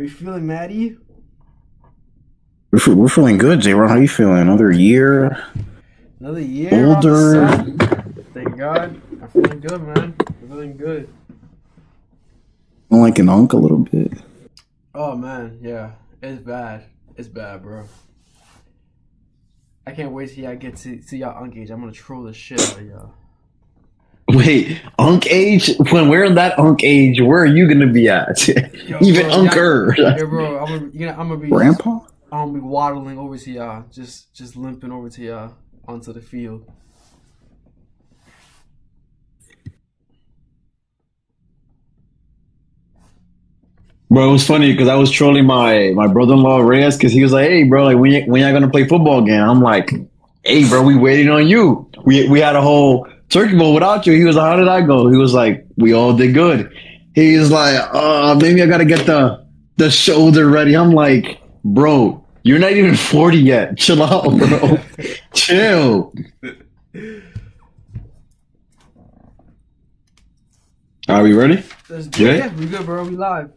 you feeling, Maddie? We're feeling good, J-Ron. How you feeling? Another year Another year on the older. sun. Thank God. I'm feeling good, man. I'm feeling good. I'm like an unk a little bit. Oh man, yeah. It's bad. It's bad, bro. I can't wait till y'all get to see y'all unk age. I'm gonna troll the shit out of y'all. Wait, unk age? When we're in that unk age, where are you gonna be at? Yo, Even bro, yeah, unker. yo, bro. I'm gonna be just, Grandpa? I'm gonna be waddling over to y'all, just limping over to y'all onto the field. Bro, it was funny because I was trolling my brother-in-law Reyes because he was like, "Hey, bro, like when y'all gonna play football again?" I'm like, "Hey, bro, we waiting on you. We had a whole turkey bowl without you." He was like, "How did I go?" He was like, "We all did good." He's like, maybe I gotta get the shoulder ready." I'm like, "Bro, you're not even 40 yet. Chill out, bro. Chill." Are we ready? Let's do it. Yeah. Yeah, we good, bro. We live.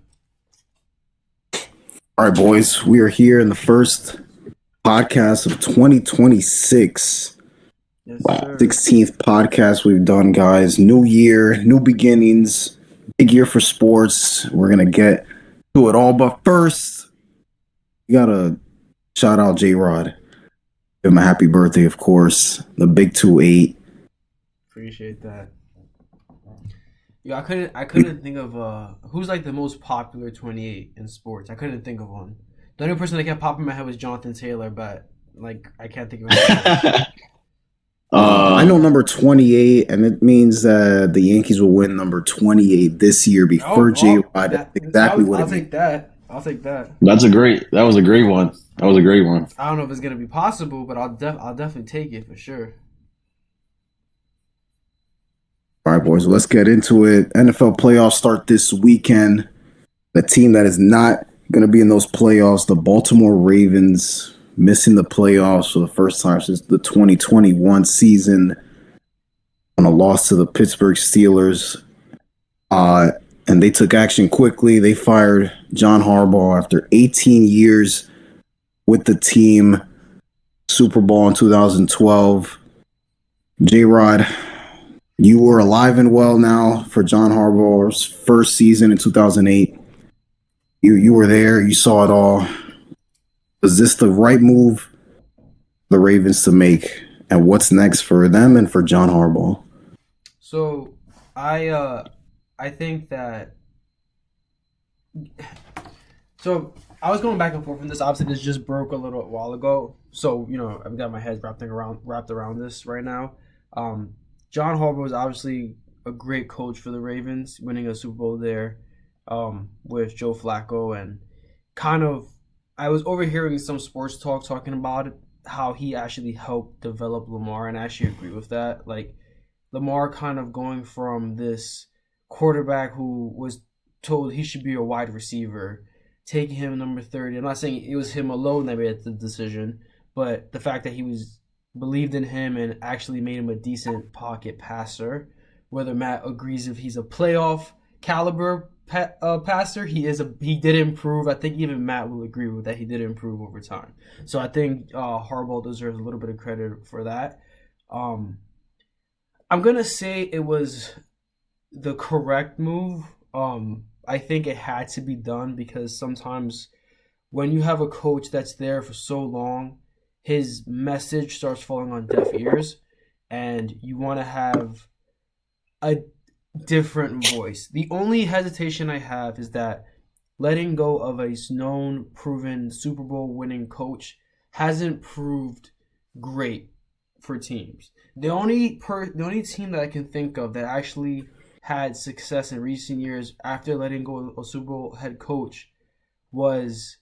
All right, boys. We are here in the first podcast of 2026. Yes, Wow. sir. 16th podcast we've done, guys. New year, new beginnings. Big year for sports. We're going to get to it all. But first, we got to shout out J-Rod. Give him a happy birthday, of course. The big 2-8. Appreciate that. Yo, I couldn't think of who's like the most popular 28 in sports. I couldn't think of one. The only person that kept popping in my head was Jonathan Taylor, but like I can't think of anyone else. I know number 28, and it means that the Yankees will win number 28 this year before J-Rod. That's exactly what I'll it means. take that. I'll take that. That was a great one. That was a great one. I don't know if it's gonna be possible, but I'll definitely take it for sure. All right, boys, let's get into it. NFL playoffs start this weekend. The team that is not going to be in those playoffs, the Baltimore Ravens, missing the playoffs for the first time since the 2021 season on a loss to the Pittsburgh Steelers. And they took action quickly. They fired John Harbaugh after 18 years with the team. Super Bowl in 2012. J-Rod, you were alive and well now for John Harbaugh's first season in 2008. You were there. You saw it all. Was this the right move for the Ravens to make? And what's next for them and for John Harbaugh? So I think that I was going back and forth from this. Obviously, this just broke a little while ago. So I've got my head wrapped around this right now. John Harbaugh was obviously a great coach for the Ravens, winning a Super Bowl there with Joe Flacco. And kind of, I was overhearing some sports talk talking about it, how he actually helped develop Lamar, and I actually agree with that. Like, Lamar kind of going from this quarterback who was told he should be a wide receiver, taking him number 30. I'm not saying it was him alone that made the decision, but the fact that he believed in him and actually made him a decent pocket passer. Whether Matt agrees if he's a playoff caliber passer, he did improve. I think even Matt will agree with that. He did improve over time. So I think Harbaugh deserves a little bit of credit for that. I'm gonna say it was the correct move. I think it had to be done because sometimes when you have a coach that's there for so long, his message starts falling on deaf ears, and you want to have a different voice. The only hesitation I have is that letting go of a known, proven Super Bowl winning coach hasn't proved great for teams. The only team that I can think of that actually had success in recent years after letting go of a Super Bowl head coach was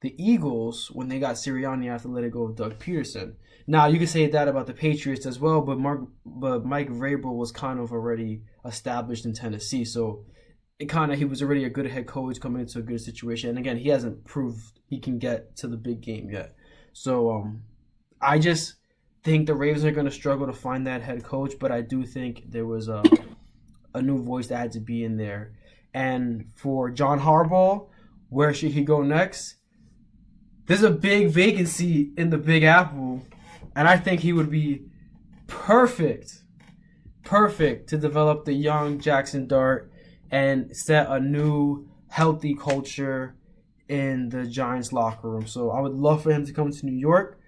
the Eagles when they got Sirianni after letting go of Doug Peterson. Now you can say that about the Patriots as well, but Mike Vrabel was kind of already established in Tennessee, so he was already a good head coach coming into a good situation. And again, he hasn't proved he can get to the big game yet. So I just think the Ravens are going to struggle to find that head coach, but I do think there was a new voice that had to be in there. And for John Harbaugh, where should he go next? There's a big vacancy in the Big Apple, and I think he would be perfect to develop the young Jackson Dart and set a new healthy culture in the Giants locker room. So I would love for him to come to New York.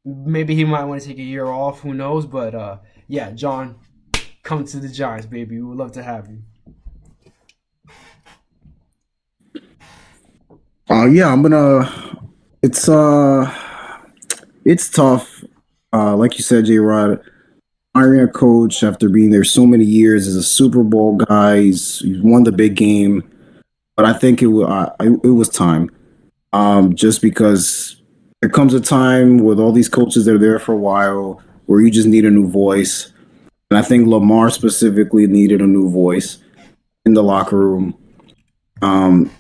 Maybe he might want to take a year off, who knows, but yeah, John, come to the Giants, baby. We would love to have you. Yeah, it's tough. Like you said, J Rod, hiring a coach after being there so many years as a Super Bowl guy, he's won the big game, but I think it was time. Just because there comes a time with all these coaches that are there for a while where you just need a new voice, and I think Lamar specifically needed a new voice in the locker room.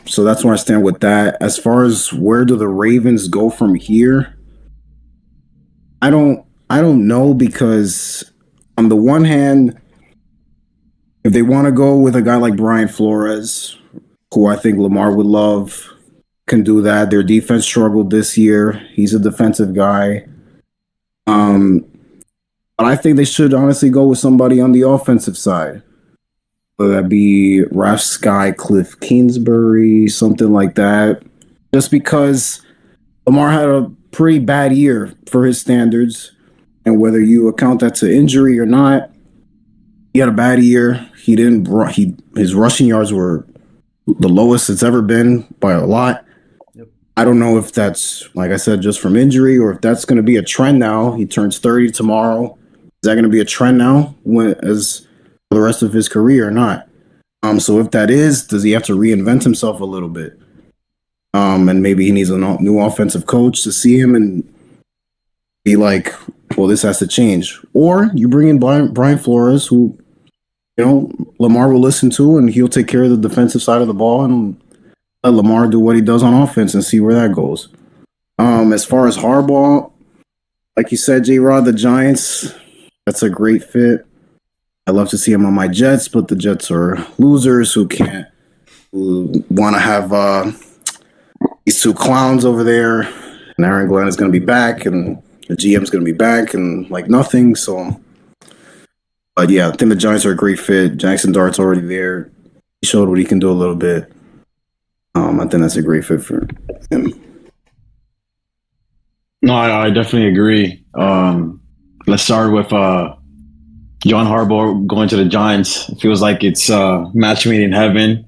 So that's where I stand with that. As far as where do the Ravens go from here, I don't know, because on the one hand, if they want to go with a guy like Brian Flores, who I think Lamar would love, can do that. Their defense struggled this year. He's a defensive guy. But I think they should honestly go with somebody on the offensive side. Whether that be Raf Sky, Cliff Kingsbury, something like that. Just because Lamar had a pretty bad year for his standards, and whether you account that to injury or not, he had a bad year. His rushing yards were the lowest it's ever been by a lot. Yep. I don't know if that's, like I said, just from injury, or if that's going to be a trend now. He turns 30 tomorrow. Is that going to be a trend now as for the rest of his career or not? So if that is, does he have to reinvent himself a little bit? And maybe he needs a new offensive coach to see him and be like, well, this has to change. Or you bring in Brian Flores, who, Lamar will listen to, and he'll take care of the defensive side of the ball and let Lamar do what he does on offense and see where that goes. As far as Harbaugh, like you said, J-Rod, the Giants, that's a great fit. I love to see him on my Jets, but the Jets are losers who want to have these two clowns over there, and Aaron Glenn is going to be back, and the GM is going to be back, and like nothing. So, but yeah, I think the Giants are a great fit. Jackson Dart's already there. He showed what he can do a little bit. I think that's a great fit for him. No, I definitely agree. Let's start with John Harbaugh going to the Giants. It feels like it's match made in heaven.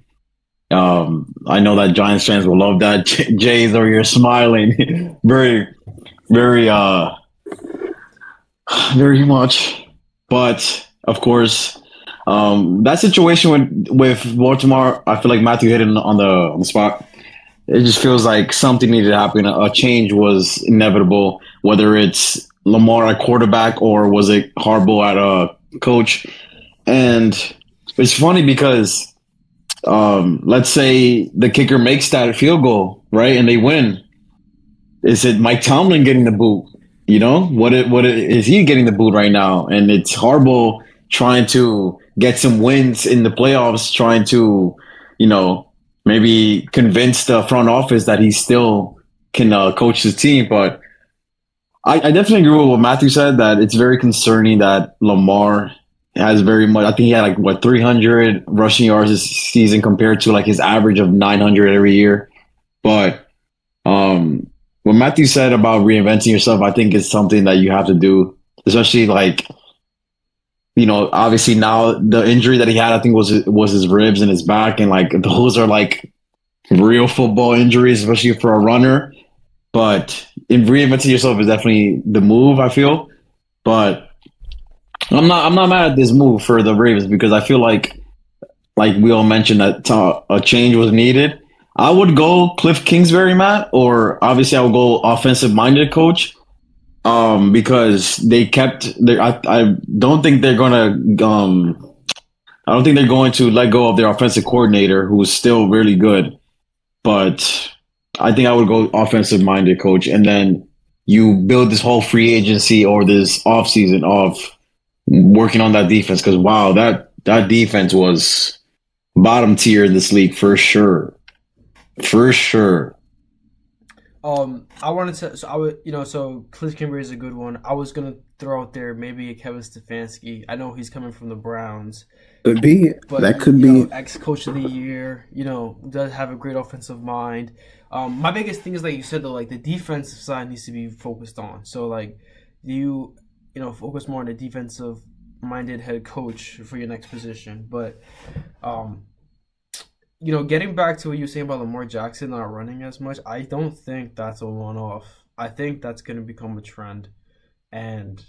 I know that Giants fans will love that. Jay's over here smiling very, very, very much. But of course, that situation with Baltimore, I feel like Matthew hit it on the spot. It just feels like something needed to happen. A change was inevitable, whether it's Lamar at quarterback or was it Harbaugh at a coach. And it's funny because let's say the kicker makes that field goal, right, and they win. Is it Mike Tomlin getting the boot? Is he getting the boot right now? And it's Harbaugh trying to get some wins in the playoffs, trying to, maybe convince the front office that he still can coach his team. But I definitely agree with what Matthew said, that it's very concerning that Lamar has very much. I think he had 300 rushing yards this season compared to his average of 900 every year. But what Matthew said about reinventing yourself, I think is something that you have to do, especially obviously now the injury that he had, I think was his ribs and his back, and those are real football injuries, especially for a runner. But in reinventing yourself is definitely the move, I feel. But I'm not mad at this move for the Ravens, because I feel like we all mentioned that a change was needed. I would go Cliff Kingsbury, Matt, or obviously I would go offensive minded coach. Because they kept I don't think they're gonna I don't think they're going to let go of their offensive coordinator, who's still really good. But I think I would go offensive minded coach, and then you build this whole free agency or this offseason of working on that defense, because wow, that defense was bottom tier in this league for sure. For sure. I wanted to. So I would, so Cliff Kingsbury is a good one. I was gonna throw out there maybe a Kevin Stefanski. I know he's coming from the Browns, Could be. but That could be. ex coach of the year. Does have a great offensive mind. My biggest thing is like you said though, like the defensive side needs to be focused on. So like, do you focus more on the defensive minded head coach for your next position? But um, getting back to what you were saying about Lamar Jackson not running as much, I don't think that's a one-off. I think that's going to become a trend. And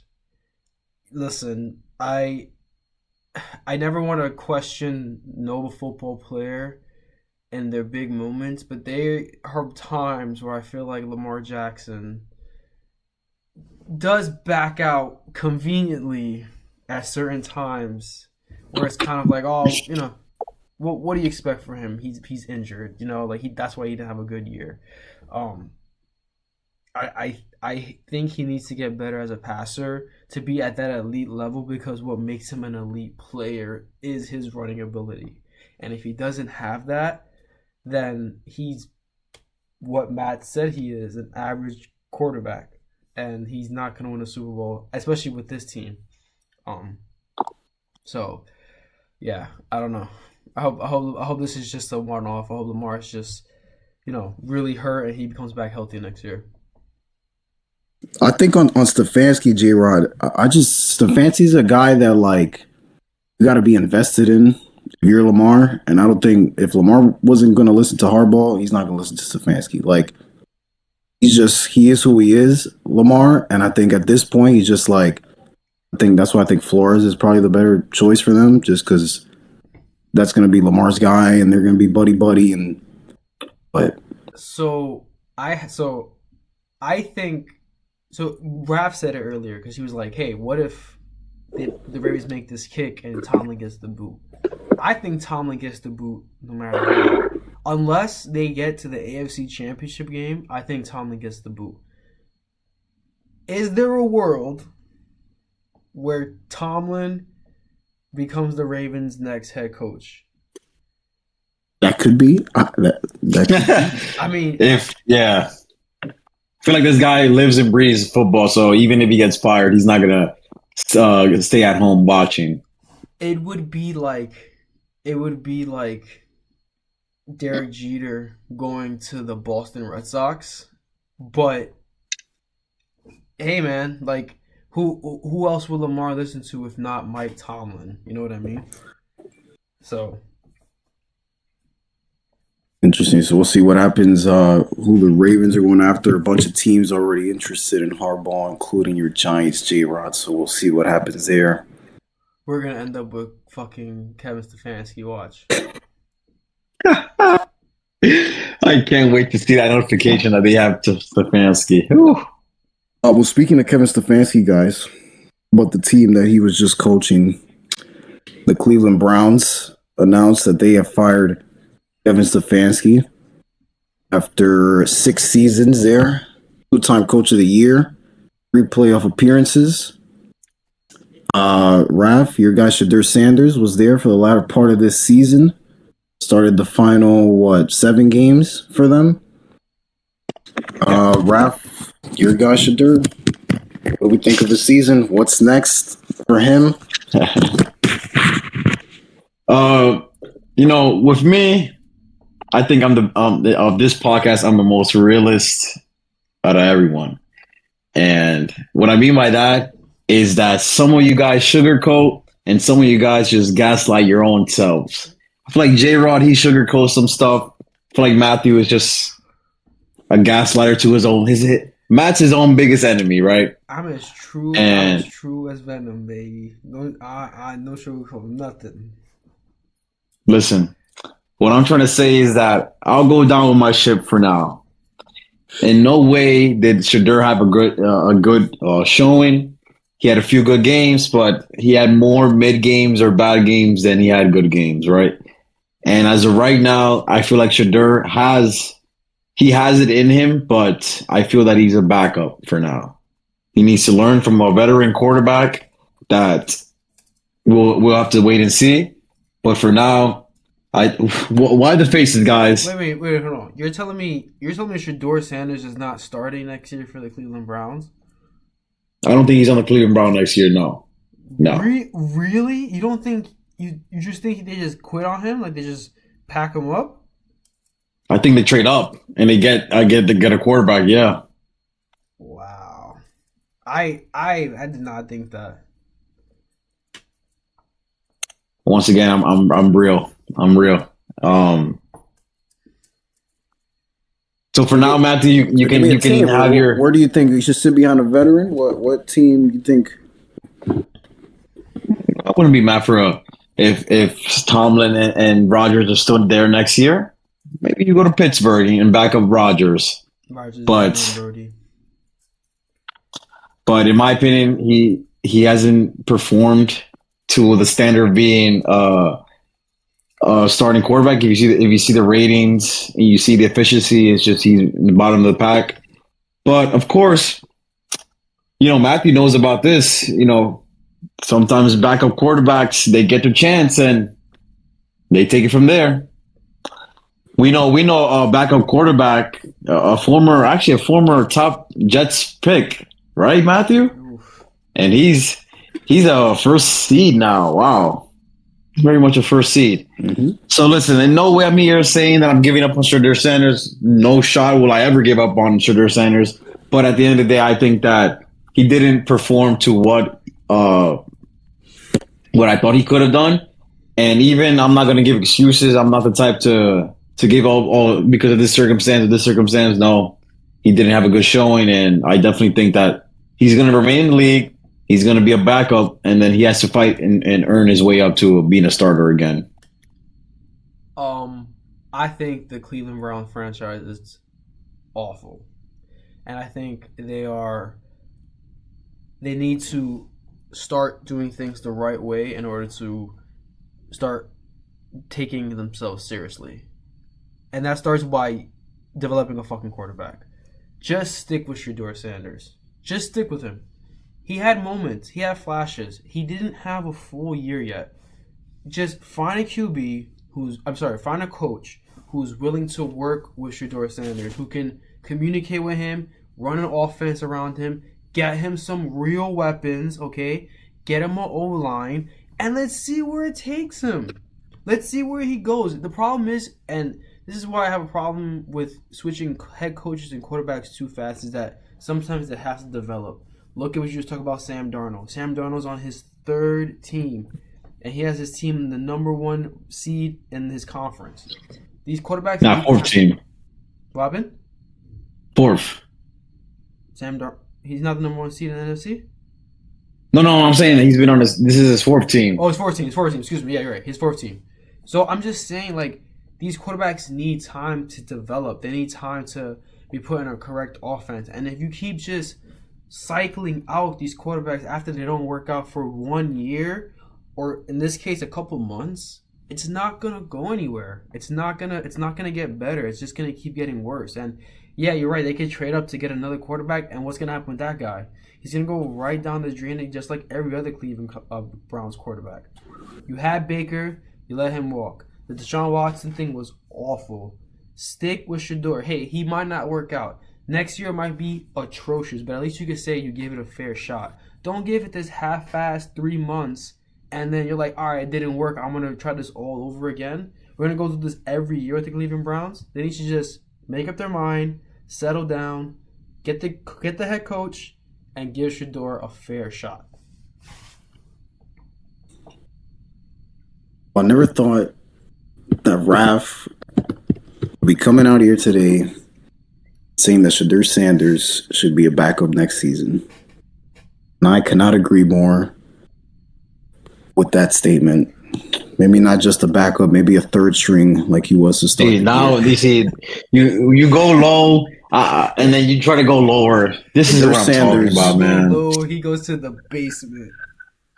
listen, I never want to question no football player in their big moments, but there are times where I feel like Lamar Jackson does back out conveniently at certain times where it's kind of like, oh, what do you expect from him? He's injured, like that's why he didn't have a good year. Um, I think he needs to get better as a passer to be at that elite level because what makes him an elite player is his running ability. And if he doesn't have that, then he's what Matt said he is, an average quarterback. And he's not going to win a Super Bowl, especially with this team. So yeah, I don't know. I hope this is just a one-off. I hope Lamar's just, really hurt and he becomes back healthy next year. I think on Stefanski, J Rod, Stefanski's a guy that like you got to be invested in if you're Lamar. And I don't think if Lamar wasn't going to listen to Harbaugh, he's not going to listen to Stefanski. Like he is who he is, Lamar. And I think at this point, he's just like, I think that's why I think Flores is probably the better choice for them, just because that's going to be Lamar's guy and they're going to be buddy. But So I think. So Raph said it earlier because he was like, "Hey, what if the Ravens make this kick and Tomlin gets the boot?" I think Tomlin gets the boot no matter what. Unless they get to the AFC Championship game, I think Tomlin gets the boot. Is there a world where Tomlin becomes the Ravens' next head coach? that could be. That I mean, I feel like this guy lives and breathes football, so even if he gets fired, he's not gonna stay at home watching. it would be like Derek Jeter going to the Boston Red Sox, but hey, man, like who else would Lamar listen to if not Mike Tomlin? You know what I mean? So interesting. So we'll see what happens. Who the Ravens are going after. A bunch of teams already interested in Harbaugh, including your Giants, J Rod. So we'll see what happens there. we're gonna end up with fucking Kevin Stefanski. Watch. I can't wait to see that notification that they have to Stefanski. Whew. Well, speaking of Kevin Stefanski, guys, about the team that he was just coaching, the Cleveland Browns announced that they have fired Kevin Stefanski after 6 seasons there, 2-time Coach of the Year, 3 playoff appearances. Raph, your guy Shadur Sanders was there for the latter part of this season. Started the final 7 games for them. Raph, your guy Shadur, what do we think of the season? What's next for him? With me, I think I'm of this podcast, I'm the most realist out of everyone. And what I mean by that is that some of you guys sugarcoat and some of you guys just gaslight your own selves. I feel like J-Rod, he sugarcoats some stuff. I feel like Matthew is just a gaslighter to his own. Matt's his own biggest enemy, right? I'm as true as Venom, baby. No sugarcoat, nothing. Listen, what I'm trying to say is that I'll go down with my ship for now. In no way did Shadur have a good showing. He had a few good games, but he had more mid games or bad games than he had good games, right? And as of right now, I feel like Shadur has it in him, but I feel that he's a backup for now. He needs to learn from a veteran quarterback that we'll have to wait and see. But for now, Why the faces, guys? Wait, hold on. You're telling me Shador Sanders is not starting next year for the Cleveland Browns? I don't think he's on the Cleveland Brown next year. No. Really? You don't think you just think they just quit on him? Like they just pack him up? I think they trade up and they get a quarterback. Yeah. Wow. I did not think that. Once again, I'm real. I'm real. So for now, Matthew, you can have your. Where do you think you should sit behind a veteran? What team you think? I wouldn't be mad for if Tomlin and Rodgers are still there next year. Maybe you go to Pittsburgh and back up Rodgers. But in my opinion, he hasn't performed to the standard of being starting quarterback. If you see the ratings and you see the efficiency, it's just he's in the bottom of the pack. But of course, Matthew knows about this. Sometimes backup quarterbacks, they get their chance and they take it from there. We know a backup quarterback, a former top Jets pick, right, Matthew? Oof. And he's a first seed now. Wow. Very much a first seed. Mm-hmm. So listen, in no way I'm here saying that I'm giving up on Shedeur Sanders. No shot will I ever give up on Shedeur Sanders. But at the end of the day, I think that he didn't perform to what I thought he could have done. And even I'm not going to give excuses. I'm not the type to give all because of this circumstance. No, he didn't have a good showing. And I definitely think that he's going to remain in the league. He's going to be a backup, and then he has to fight and earn his way up to being a starter again. I think the Cleveland Brown franchise is awful. And I think they need to start doing things the right way in order to start taking themselves seriously. And that starts by developing a fucking quarterback. Just stick with Shedeur Sanders. Just stick with him. He had moments. He had flashes. He didn't have a full year yet. Just find a find a coach who's willing to work with Shedeur Sanders, who can communicate with him, run an offense around him, get him some real weapons, okay? Get him an O-line, and let's see where it takes him. Let's see where he goes. The problem is, and this is why I have a problem with switching head coaches and quarterbacks too fast, is that sometimes it has to develop. Look at what you just talked about Sam Darnold. Sam Darnold's on his third team, and he has his team in the number 1 seed in his conference. These quarterbacks... Not fourth team. What happened? Fourth. He's not the number 1 seed in the NFC? No, I'm saying that he's been on this is his fourth team. Oh, his fourth team. Excuse me. Yeah, you're right. His fourth team. So I'm just saying, like, these quarterbacks need time to develop. They need time to be put in a correct offense. And if you keep just cycling out these quarterbacks after they don't work out for 1 year, or in this case a couple months, it's not gonna go anywhere. It's not gonna get better. It's just gonna keep getting worse. And yeah, you're right, they could trade up to get another quarterback, and what's gonna happen with that guy? He's gonna go right down the drain just like every other Cleveland Browns quarterback. You had Baker, you let him walk. The Deshaun Watson thing was awful. Stick with Shedeur. Hey, he might not work out. Next year might be atrocious, but at least you could say you gave it a fair shot. Don't give it this half-assed 3 months, and then you're like, all right, it didn't work. I'm going to try this all over again. We're going to go through this every year with the Cleveland Browns. They need to just make up their mind, settle down, get the head coach, and give Shedeur a fair shot. I never thought that Raph would be coming out here today saying that Shedeur Sanders should be a backup next season. And I cannot agree more with that statement. Maybe not just a backup, maybe a third string like he was to start. Now you see, you go low, and then you try to go lower. This is what I'm talking about, man. Low, he goes to the basement.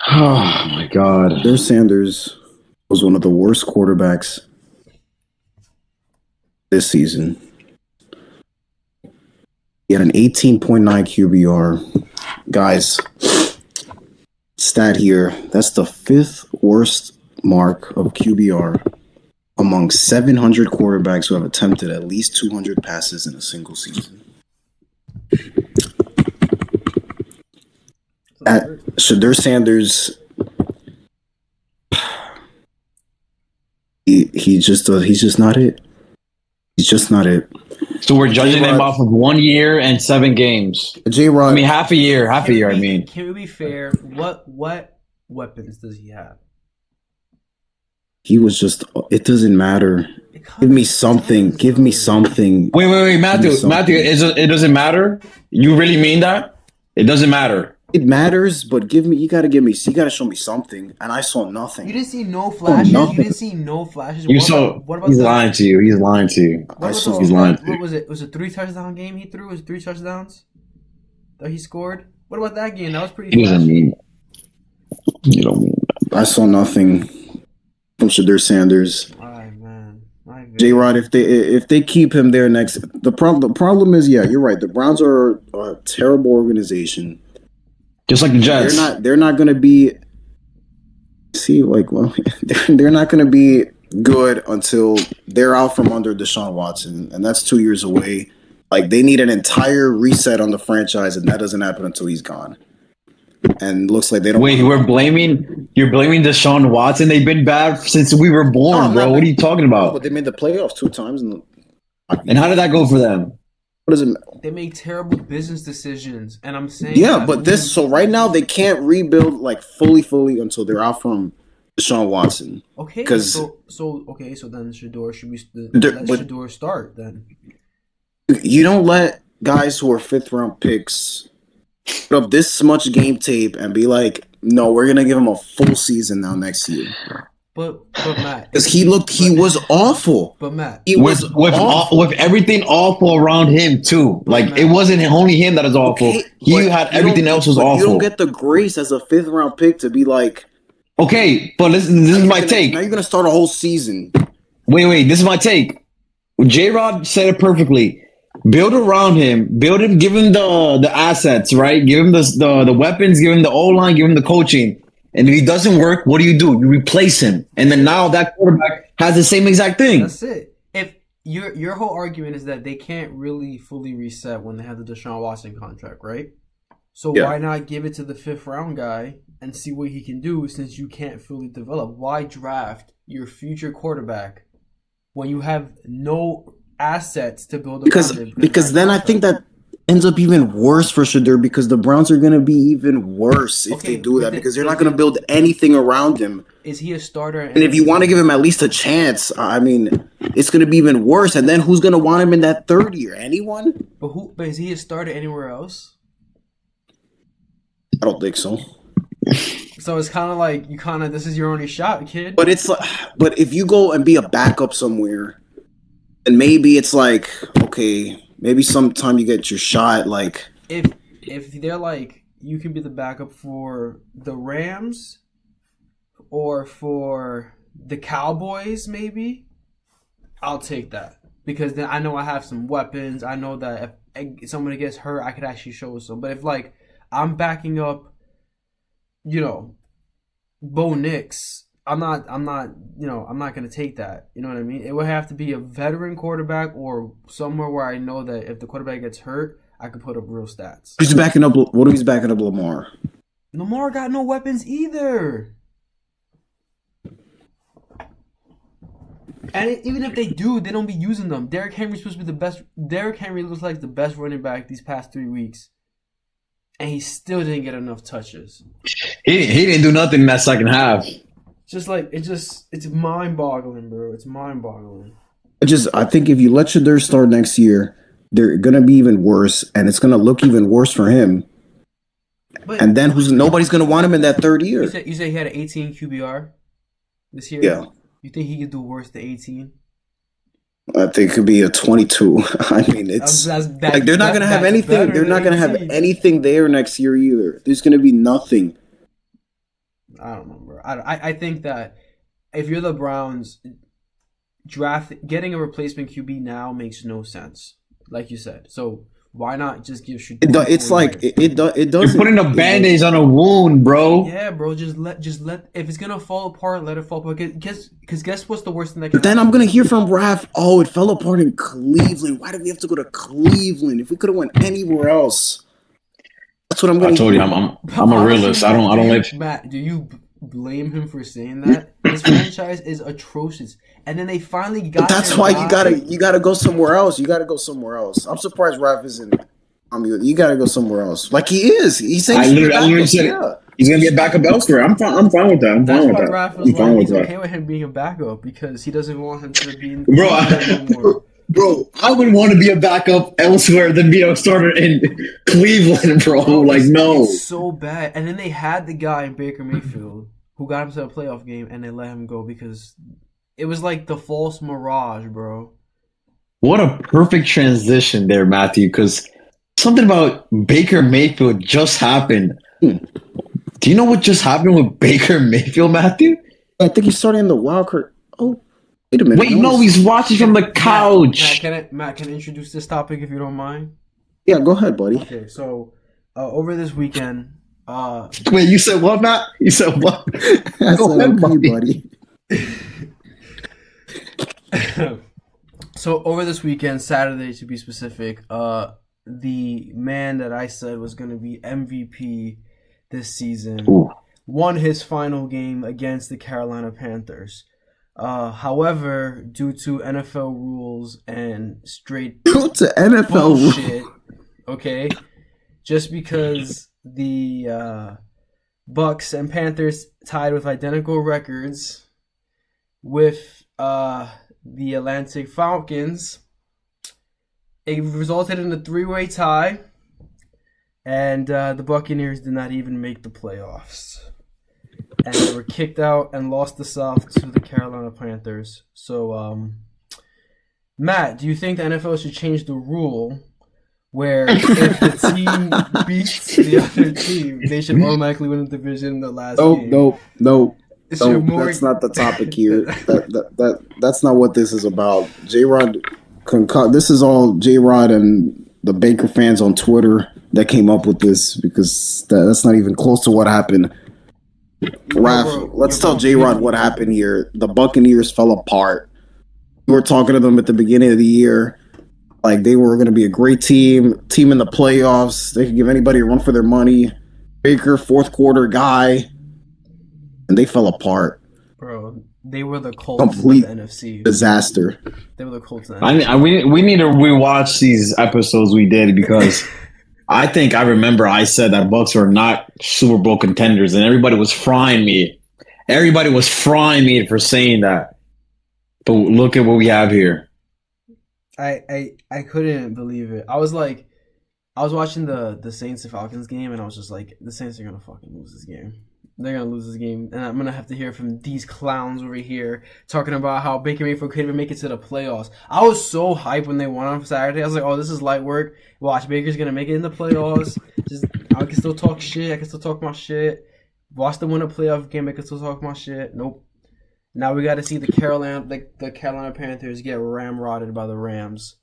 Oh my God. Shedeur Sanders was one of the worst quarterbacks this season. He had an 18.9 QBR. Guys, stat here, that's the 5th worst mark of QBR among 700 quarterbacks who have attempted at least 200 passes in a single season. At Shedeur Sanders, he's just not it. He's just not it. So we're judging him off of 1 year and 7 games. J-Rod, I mean, half a year. Can we be fair? What weapons does he have? he was just. It doesn't matter. Give me something. Give me something. Wait, Matthew. It doesn't matter. You really mean that? It doesn't matter. It matters, but give me. You gotta give me. You gotta show me something, and I saw nothing. You didn't see no flashes. nothing. You didn't see no flashes. What about he's lying to you. He's lying to you. He's lying to you. What was it? Was it 3 touchdown game he threw? Was it 3 touchdowns that he scored? What about that game? That was pretty. He doesn't mean. You don't mean that. I saw nothing from Shedeur Sanders. J-Rod, if they keep him there next, the problem is, yeah, you're right. The Browns are a terrible organization. Just like the Jets. They're not going to be. See, like, well, they're not going to be good until they're out from under Deshaun Watson, and that's 2 years away. Like, they need an entire reset on the franchise, and that doesn't happen until he's gone. And looks like they don't. Wait, you're blaming Deshaun Watson? They've been bad since we were born, bro. What are you talking about? But they made the playoffs 2 times. And how did that go for them? What does it matter? They make terrible business decisions, and I'm saying. Yeah, but so right now they can't rebuild like fully until they're out from Deshaun Watson. Okay, so then Shedeur should we let Shedeur start then? You don't let guys who are 5th-round picks put up this much game tape and be like, no, we're gonna give him a full season now next year. But Matt, because he was awful. But Matt, he was with everything awful around him too. Like Matt, it wasn't only him that is awful. Okay, he had everything else was awful. You don't get the grace as a 5th-round pick to be like, okay, but this is my take. Now you're gonna start a whole season. Wait, this is my take. J-Rod said it perfectly. Build around him. Give him the assets, right? Give him the weapons. Give him the O-line. Give him the coaching. And if he doesn't work, what do? You replace him. And then now that quarterback has the same exact thing. That's it. If your whole argument is that they can't really fully reset when they have the Deshaun Watson contract, right? So why not give it to the 5th-round guy and see what he can do since you can't fully develop? Why draft your future quarterback when you have no assets to build around because then I think that ends up even worse for Shedeur because the Browns are going to be even worse if they do that because they're not going to build anything around him. Is he a starter? And if you want to give him at least a chance, I mean, it's going to be even worse. And then who's going to want him in that 3rd year? Anyone? But is he a starter anywhere else? I don't think so. So it's kind of like this is your only shot, kid. But but if you go and be a backup somewhere, and maybe it's like, okay, maybe sometime you get your shot. Like if they're like, you can be the backup for the Rams or for the Cowboys, maybe I'll take that because then I know I have some weapons. I know that if somebody gets hurt, I could actually show some. But if like I'm backing up, Bo Nix. I'm not gonna take that. You know what I mean? It would have to be a veteran quarterback or somewhere where I know that if the quarterback gets hurt, I could put up real stats. Who's backing up? What if he's backing up Lamar? Lamar got no weapons either. And even if they do, they don't be using them. Derrick Henry's supposed to be the best. Derrick Henry looks like the best running back these past 3 weeks. And he still didn't get enough touches. He didn't do nothing in that second half. Just like it's mind-boggling, bro. It's mind-boggling. I think if you let Shedeur start next year, they're gonna be even worse, and it's gonna look even worse for him. And then nobody's gonna want him in that 3rd year. You said he had an 18 QBR this year. Yeah. You think he could do worse than 18? I think it could be a 22. I mean, it's like they're not gonna have anything. They're not gonna have anything there next year either. There's gonna be nothing. I don't know, bro. I think that if you're the Browns, getting a replacement QB now makes no sense, like you said. So Why not just give It do, Shador it's 4 like years? it You're doesn't. putting a band-aid on a wound, bro. Yeah, bro. Just let. If it's gonna fall apart, let it fall apart. Guess what's the worst thing that can But then happen? I'm gonna hear from Raph, oh, it fell apart in Cleveland. Why did we have to go to Cleveland? If we could have went anywhere else. That's what I'm I gonna told you, hear. I'm a realist. I don't live. Matt, do you blame him for saying that? This franchise is atrocious, and then they finally got. But that's their why guy. you gotta go somewhere else. You gotta go somewhere else. I'm surprised Raph isn't. I mean, you gotta go somewhere else. Like he is. He's saying I literally said yeah. it. He's gonna be a backup elsewhere. I'm fine with that. I'm That's fine with why that. Raph was I'm fine like, with he's that. okay with him being a backup because he doesn't want him to be in the Bro, team anymore. Bro, I would want to be a backup elsewhere than be a starter in Cleveland, bro. Like, no. It's so bad. And then they had the guy in Baker Mayfield who got him to a playoff game, and they let him go because it was like the false mirage, bro. What a perfect transition there, Matthew, because something about Baker Mayfield just happened. Do you know what just happened with Baker Mayfield, Matthew? I think he's starting in the wild card. Oh, wait a minute. Wait, no, he's watching from the couch. Matt, can I introduce this topic if you don't mind? Yeah, go ahead, buddy. Okay, so over this weekend, Wait, you said what, Matt? You said what? I Go said, ahead, okay, buddy. so over this weekend, Saturday to be specific, the man that I said was going to be MVP this season Ooh. won his final game against the Carolina Panthers. However, due to NFL rules and straight Go to NFL rules. bullshit, okay, just because the Bucks and Panthers tied with identical records with the Atlantic Falcons, it resulted in a three-way tie, and the Buccaneers did not even make the playoffs. And they were kicked out and lost the South to the Carolina Panthers. So, Matt, do you think the NFL should change the rule where if the team beats the other team, they should automatically win the division in the last game? No. Should more- That's not the topic here. That's not what this is about. J-Rod, this is all J-Rod and the Baker fans on Twitter that came up with this because that's not even close to what happened. Raph, let's tell J-Rod what happened here. The Buccaneers fell apart. We were talking to them at the beginning of the year. Like they were going to be a great team in the playoffs. They could give anybody a run for their money. Baker, fourth quarter guy. And they fell apart. Bro, they were the Colts Complete of the NFC. Disaster. They were the Colts of the NFC. We need to rewatch these episodes we did because I think I remember I said that Bucks were not Super Bowl contenders, and everybody was frying me. Everybody was frying me for saying that. But look at what we have here. I couldn't believe it. I was watching the Saints and Falcons game, and I was just like, the Saints are gonna fucking lose this game. They're gonna lose this game, and I'm gonna have to hear from these clowns over here talking about how Baker Mayfield couldn't even make it to the playoffs. I was so hyped when they won on Saturday. I was like, "Oh, this is light work. Watch, Baker's gonna make it in the playoffs. Just I can still talk shit. I can still talk my shit. Watch them win a playoff game. I can still talk my shit. Nope. Now we got to see the Carolina Panthers get ramrodded by the Rams.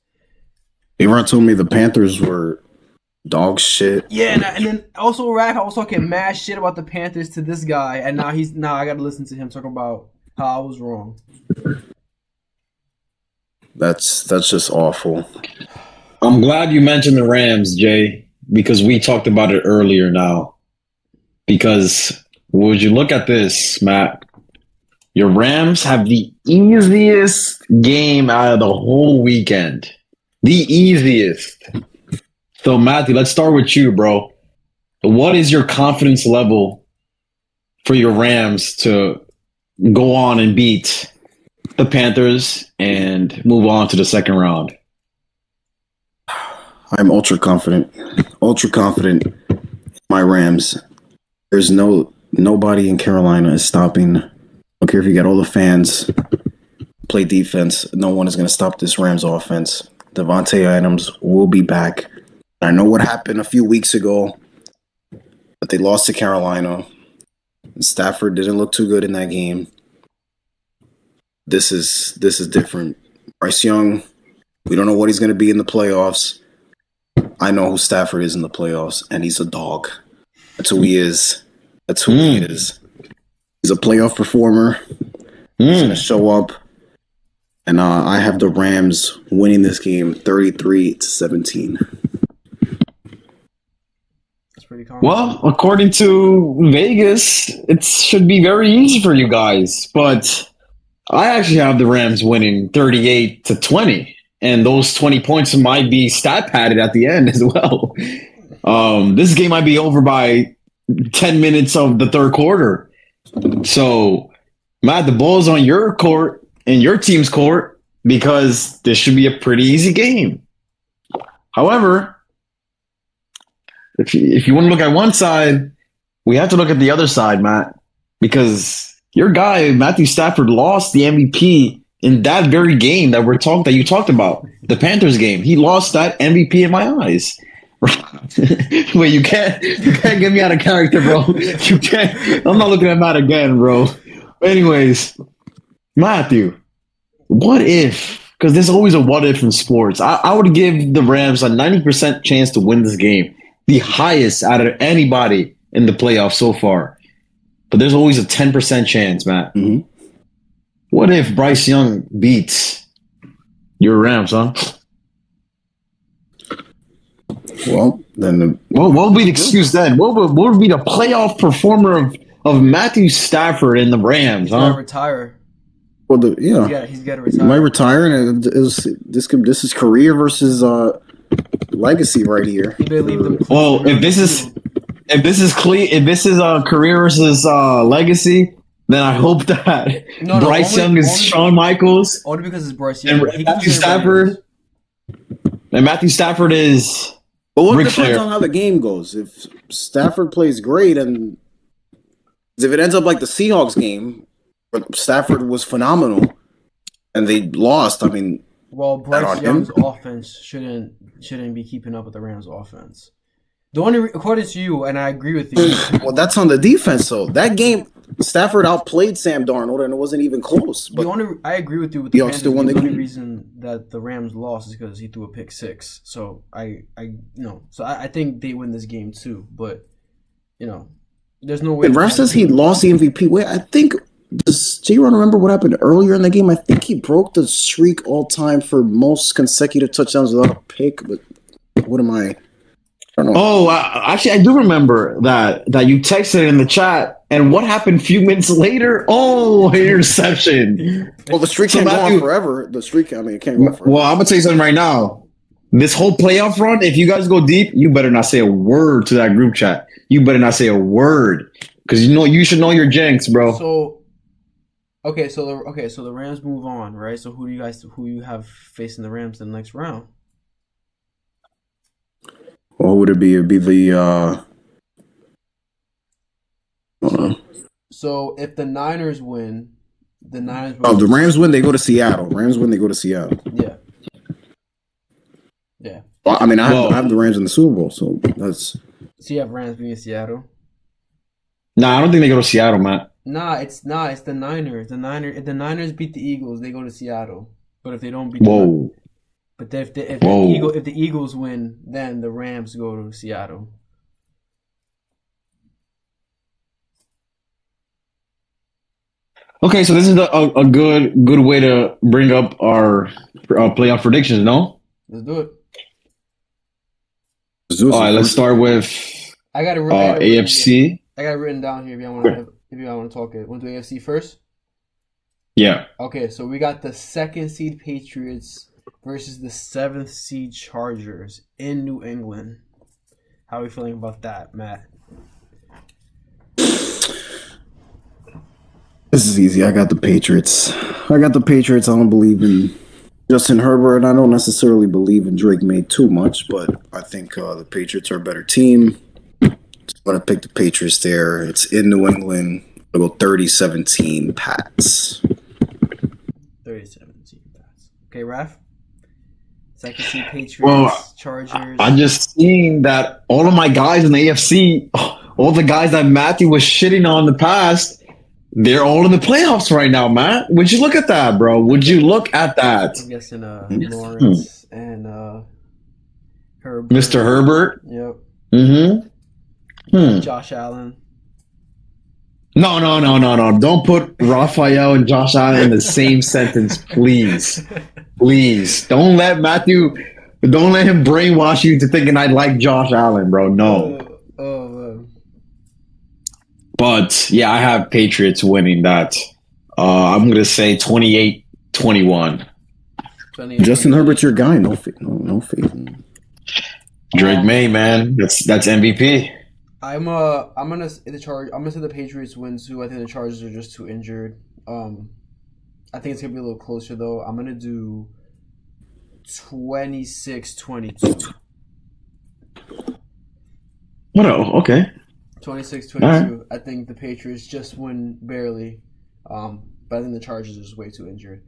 J-Rod told me the Panthers were dog shit. Yeah, and then also Rack, I was talking mad shit about the Panthers to this guy, and now I got to listen to him talk about how I was wrong. That's just awful. I'm glad you mentioned the Rams, Jay, because we talked about it earlier now. Because would you look at this, Matt? Your Rams have the easiest game out of the whole weekend. The easiest. So, Matthew, let's start with you, bro. What is your confidence level for your Rams to go on and beat the Panthers and move on to the second round? I'm ultra confident. Ultra confident in my Rams. There's nobody in Carolina is stopping. I don't care if you got all the fans play defense. No one is going to stop this Rams offense. Devontae Adams will be back. I know what happened a few weeks ago, but they lost to Carolina. Stafford didn't look too good in that game. This is different. Bryce Young, we don't know what he's going to be in the playoffs. I know who Stafford is in the playoffs, and he's a dog. That's who he is. That's who he is. He's a playoff performer. He's going to show up. And I have the Rams winning this game 33-17. That's pretty common. Well, according to Vegas, it should be very easy for you guys. But I actually have the Rams winning 38-20. And those 20 points might be stat padded at the end as well. This game might be over by 10 minutes of the third quarter. So, Matt, the ball's on your court and your team's court because this should be a pretty easy game. However, if you want to look at one side, we have to look at the other side, Matt, because your guy, Matthew Stafford, lost the MVP in that very game that you talked about, the Panthers game. He lost that MVP in my eyes. Wait, you can't get me out of character, bro. You can't. I'm not looking at Matt again, bro. Anyways, Matthew, what if? Because there's always a what if in sports. I would give the Rams a 90% chance to win this game, the highest out of anybody in the playoffs so far. But there's always a 10% chance, Matt. Mm-hmm. What if Bryce Young beats your Rams, huh? Well, then what would be the excuse then? What would be the playoff performer of Matthew Stafford and the Rams, He's got to huh? retire. well, He's got to retire. he might retire, and this is career versus legacy right here. He better leave them. Well, if this is a career versus legacy, then I hope that No, Bryce only- Young is only- Shawn Michaels Only because it's Bryce Young. and He Matthew Oh, can say whatever he Stafford. And Matthew Stafford is But what Ric depends Flair. on how the game goes. If Stafford plays great, and if it ends up like the Seahawks game, where Stafford was phenomenal, and they lost, I mean, Well, on Bryce him? Young's offense shouldn't be keeping up with the Rams' offense. The only, according to you, and I agree with you. well, that's on the defense. So that game, Stafford outplayed Sam Darnold, and it wasn't even close. But I agree with you with the Seahawks Panthers. still won the The only game. reason that the Rams lost is because he threw a pick six. So I think they win this game too. But there's no way. and Ref says he lost the MVP. Wait, I think does J-Ron remember what happened earlier in the game? I think he broke the streak all time for most consecutive touchdowns without a pick. But what am I? I don't know. Oh, actually, I do remember that you texted in the chat. And what happened a few minutes later? Oh, interception. Well, the streak So can't go Matthew- on forever. The streak, I mean, it can't go on forever. Well, I'm gonna tell you something right now. This whole playoff run, if you guys go deep, you better not say a word to that group chat. You better not say a word because you should know your jinx, bro. So, so the Rams move on, right? So who you have facing the Rams in the next round? What would it be? It'd be the So if the Niners win, the Niners. oh, the Rams win, they go to Seattle. Rams win, they go to Seattle. Yeah. Yeah. Well, I mean, I Whoa. have the Rams in the Super Bowl, so that's So you have Rams being Seattle. Nah, I don't think they go to Seattle, Matt. It's the Niners. If the Niners beat the Eagles, they go to Seattle. But if they don't beat Whoa. if Whoa. the Eagles win, then the Rams go to Seattle. Okay, so this is a good way to bring up our playoff predictions, no? Let's do it. All right, let's start with I got it. AFC. I got it written down here. If you want to talk it, want to do AFC first? Yeah. Okay, so we got the 2nd seed Patriots versus the 7th seed Chargers in New England. How are we feeling about that, Matt? This is easy. I got the Patriots. I don't believe in Justin Herbert, and I don't necessarily believe in Drake May too much, but I think the Patriots are a better team. I'm going to pick the Patriots there. It's in New England. I'll go 30-17 Pats. 30-17 Pats. Okay, Raph? 2nd seed Patriots, Well, Chargers. I just seen that all of my guys in the AFC, all the guys that Matthew was shitting on in the past, they're all in the playoffs right now, Matt. Would you look at that, bro? Would you look at that? I'm guessing Lawrence and Herbert. Mr. Herbert. Yep. Mm-hmm. Josh Allen. No. Don't put Raphael and Josh Allen in the same sentence, please. Please. Don't let him brainwash you into thinking I like Josh Allen, bro. No. Man. But, yeah, I have Patriots winning that. I'm going to say 28-21. Justin Herbert's your guy. No faith. No faith. Drake May, man. That's MVP. I'm gonna say the Patriots win too. I think the Chargers are just too injured. I think it's gonna be a little closer though. I'm gonna do 26-22. What? Okay. 26-22. Right. I think the Patriots just win barely. But I think the Chargers are just way too injured.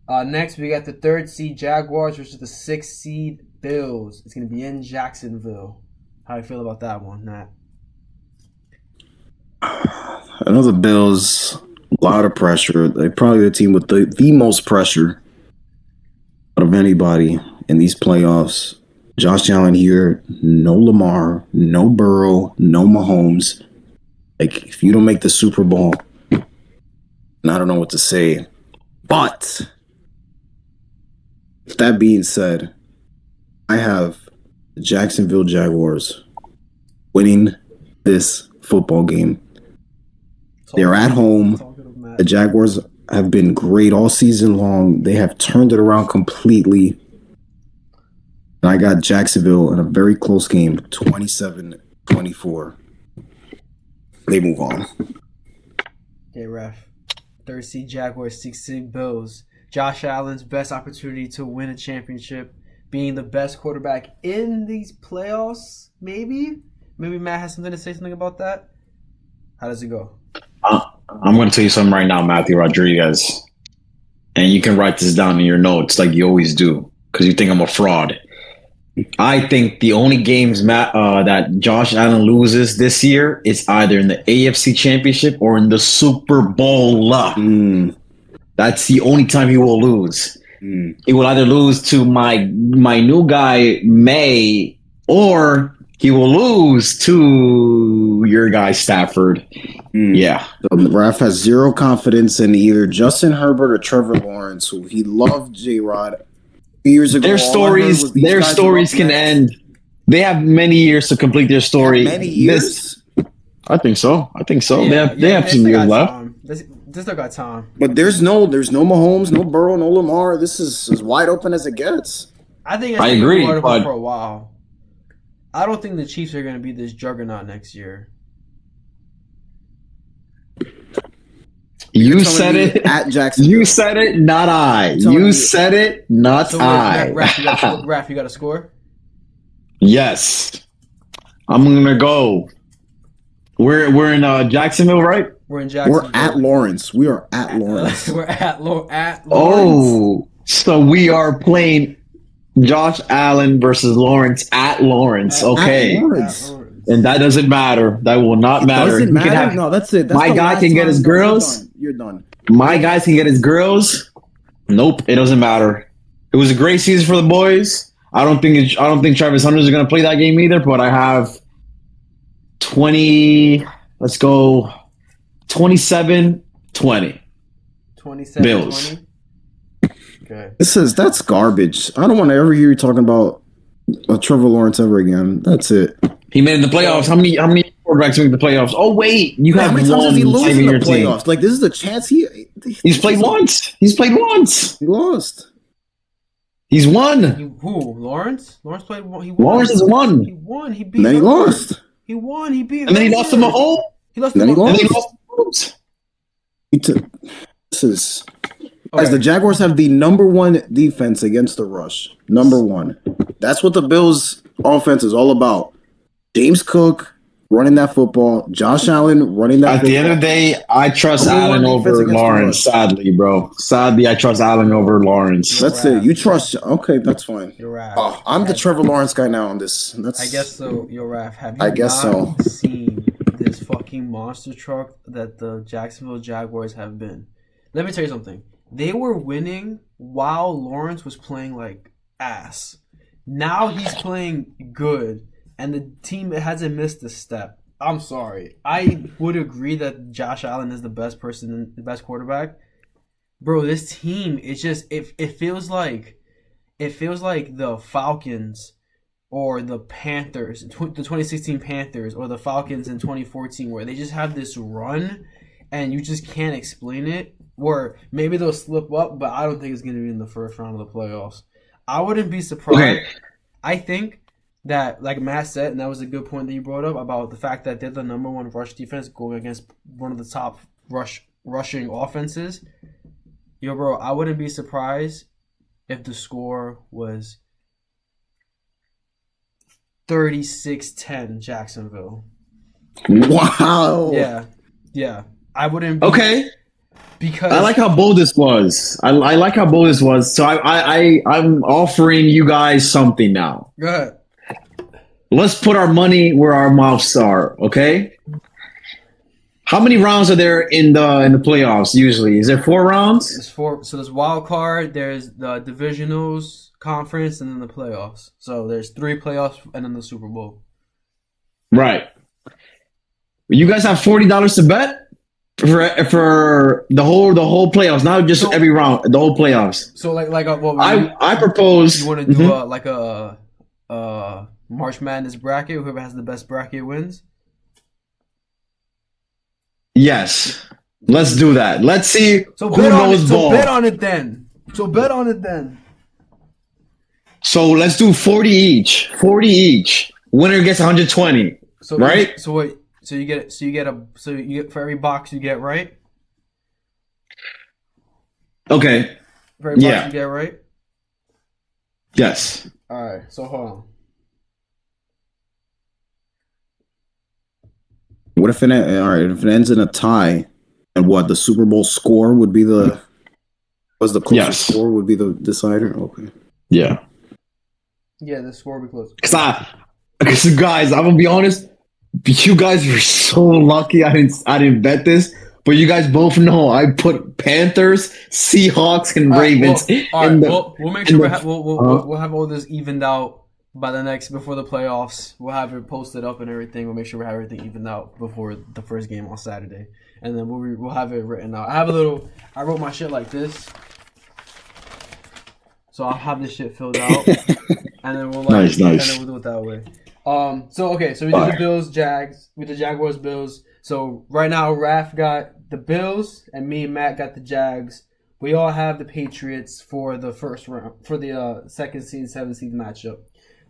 Next, we got the 3rd seed Jaguars versus the 6th seed Bills. It's going to be in Jacksonville. How do you feel about that one, Nat? I know the Bills, a lot of pressure. They're probably the team with the most pressure out of anybody in these playoffs. Josh Allen here, no Lamar, no Burrow, no Mahomes. Like, if you don't make the Super Bowl, and I don't know what to say. But, with that being said, I have the Jacksonville Jaguars winning this football game. They're at home. The Jaguars have been great all season long. They have turned it around completely. And I got Jacksonville in a very close game, 27-24. They move on. Okay, ref. 3rd seed Jaguars, 6th seed Bills. Josh Allen's best opportunity to win a championship, being the best quarterback in these playoffs, maybe? Maybe Matt has something to say about that? How does it go? I'm going to tell you something right now, Matthew Rodriguez. And you can write this down in your notes like you always do because you think I'm a fraud. I think the only games that Josh Allen loses this year is either in the AFC Championship or in the Super Bowl. That's the only time he will lose. He will either lose to my new guy, May, or he will lose to your guy, Stafford. Yeah. The ref has zero confidence in either Justin Herbert or Trevor Lawrence, who he loved J-Rod years ago. Their stories can end. They have many years to complete their story. Many years? I think so. Yeah, they have some years left. They still got time. But there's no Mahomes, no Burrow, no Lamar. This is as wide open as it gets. I think I agree, but for a while. I don't think the Chiefs are going to be this juggernaut next year. You said it at Jacksonville. You said it, not I. You said it, not I. Raph, you got a score? Yes. I'm gonna go. We're in Jacksonville, right? We're in Jacksonville. We're at Lawrence. We are at Lawrence. We're at Lawrence. Oh, so we are playing Josh Allen versus Lawrence at Lawrence. Okay. At Lawrence. And that doesn't matter. That will not matter. Doesn't matter? No, that's it. That's my guy can get his girls. You're done. My guys can get his girls. Nope, it doesn't matter. It was a great season for the boys. I don't think Travis Hunter is going to play that game either. But I have 20. Let's go 27-20. 27-20. Bills. Okay. That's garbage. I don't want to ever hear you talking about Trevor Lawrence ever again. That's it. He made it in the playoffs. How many quarterbacks make the playoffs? Oh wait, you have how many one times has he lost in the playoffs? Team. Like, this is a chance he's played once. He's played once. He lost. He's won. Who? Lawrence? Lawrence played. He won. Lawrence has won. He won. He beat. And then he lost. He won. He beat. And then he lost to Mahomes. He lost to Mahomes. And then he lost to Mahomes. This is. As the Jaguars have the number one defense against the rush. Number one. That's what the Bills' offense is all about. James Cook running that football. Josh Allen running that football. At the end of the day, I trust Allen over Lawrence. Sadly, bro. Sadly, I trust Allen over Lawrence. That's it. You trust. Okay, that's fine. You're right. Oh, I'm the Trevor Lawrence guy now on this. I guess so. You're right. Have you seen this fucking monster truck that the Jacksonville Jaguars have been? Let me tell you something. They were winning while Lawrence was playing like ass. Now he's playing good, and the team hasn't missed a step. I'm sorry. I would agree that Josh Allen is the best quarterback. Bro, this team, it feels like the Falcons or the Panthers, the 2016 Panthers, or the Falcons in 2014, where they just have this run and you just can't explain it. Or maybe they'll slip up, but I don't think it's going to be in the first round of the playoffs. I wouldn't be surprised. Okay. I think that, like Matt said, and that was a good point that you brought up about the fact that they're the number one rush defense going against one of the top rushing offenses. Yo, bro, I wouldn't be surprised if the score was 36-10 Jacksonville. Wow. Yeah. I wouldn't be, Okay. because I like how bold this was. I like how bold this was. So I'm offering you guys something now. Go ahead. Let's put our money where our mouths are. Okay. How many rounds are there in the playoffs usually? Is there 4 rounds? There's 4. So there's wild card, there's the divisionals, conference, and then the playoffs. So there's 3 playoffs and then the Super Bowl. Right. You guys have $40 to bet for the whole playoffs, not just So- every round, the whole playoffs. So what I propose. you want to do a March Madness bracket? Whoever has the best bracket wins. Yes. Let's do that. Let's see So who bet on it. knows So ball. bet on it then. So let's do 40 each. 40 each. Winner gets 120. So Right? So wait. So you get for every box you get right. Okay. For every box Yeah. you get right. Yes. All right. So hold on. What if if it ends in a tie, and what the Super Bowl score would be the closest Yes. score would be the decider? Okay. Yeah. Yeah, the score will be close. Because guys, I'm gonna be honest. You guys were so lucky. I didn't bet this, but you guys both know I put Panthers, Seahawks, and Ravens. We'll make sure the- we'll have all this evened out by before the playoffs. We'll have it posted up and everything. We'll make sure we have everything evened out before the first game on Saturday, and then we'll have it written out. I wrote my shit like this, so I'll have this shit filled out, and then we'll Nice. and then we'll do it that way. So we did the Bills, Jags, we did Jaguars, Bills. So right now, Raph got the Bills, and me and Matt got the Jags. We all have the Patriots for the first round, for the second seed, 7th seed matchup.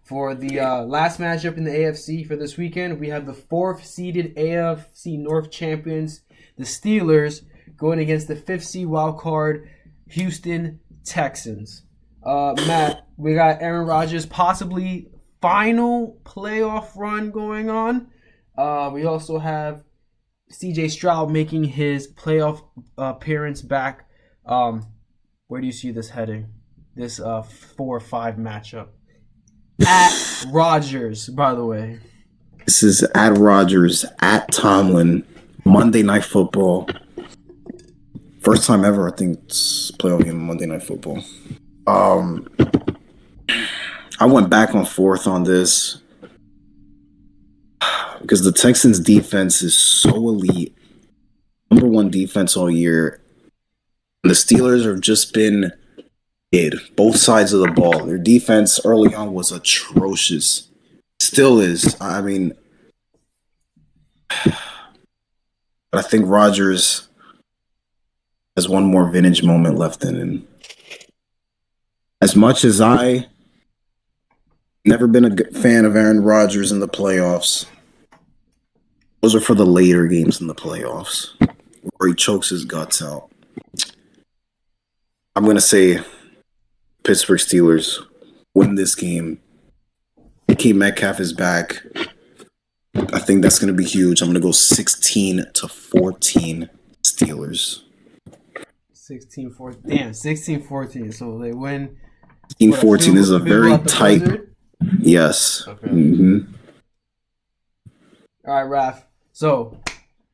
For the last matchup in the AFC for this weekend, we have the 4th seeded AFC North champions, the Steelers, going against the 5th seed wild card Houston Texans. Matt, we got Aaron Rodgers possibly final playoff run going on. We also have CJ Stroud making his playoff appearance back. Where do you see this heading? This 4-5 matchup at Rodgers, by the way. This is at Rodgers, at Tomlin, Monday Night Football. First time ever, I think, it's playoff game Monday Night Football. I went back and forth on this because the Texans' defense is so elite. Number 1 defense all year. And the Steelers have just been both sides of the ball. Their defense early on was atrocious. Still is. I mean, but I think Rodgers has one more vintage moment left in him. As much as I never been a fan of Aaron Rodgers in the playoffs, those are for the later games in the playoffs where he chokes his guts out. I'm going to say Pittsburgh Steelers win this game. DK Metcalf is back. I think that's going to be huge. I'm going to go 16-14 Steelers. 16-14. Damn, 16-14. So they win. 16-14 is a very tight. Blizzard? Yes. Okay. Mm-hmm. All right, Raph. So,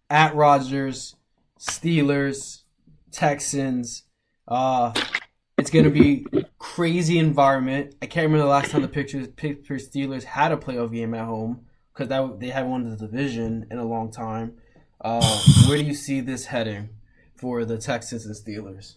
at Rodgers, Steelers, Texans. It's It's going to be crazy environment. I can't remember the last time the Pittsburgh Steelers had a playoff game at home because they haven't won the division in a long time. Where do you see this heading for the Texans and Steelers?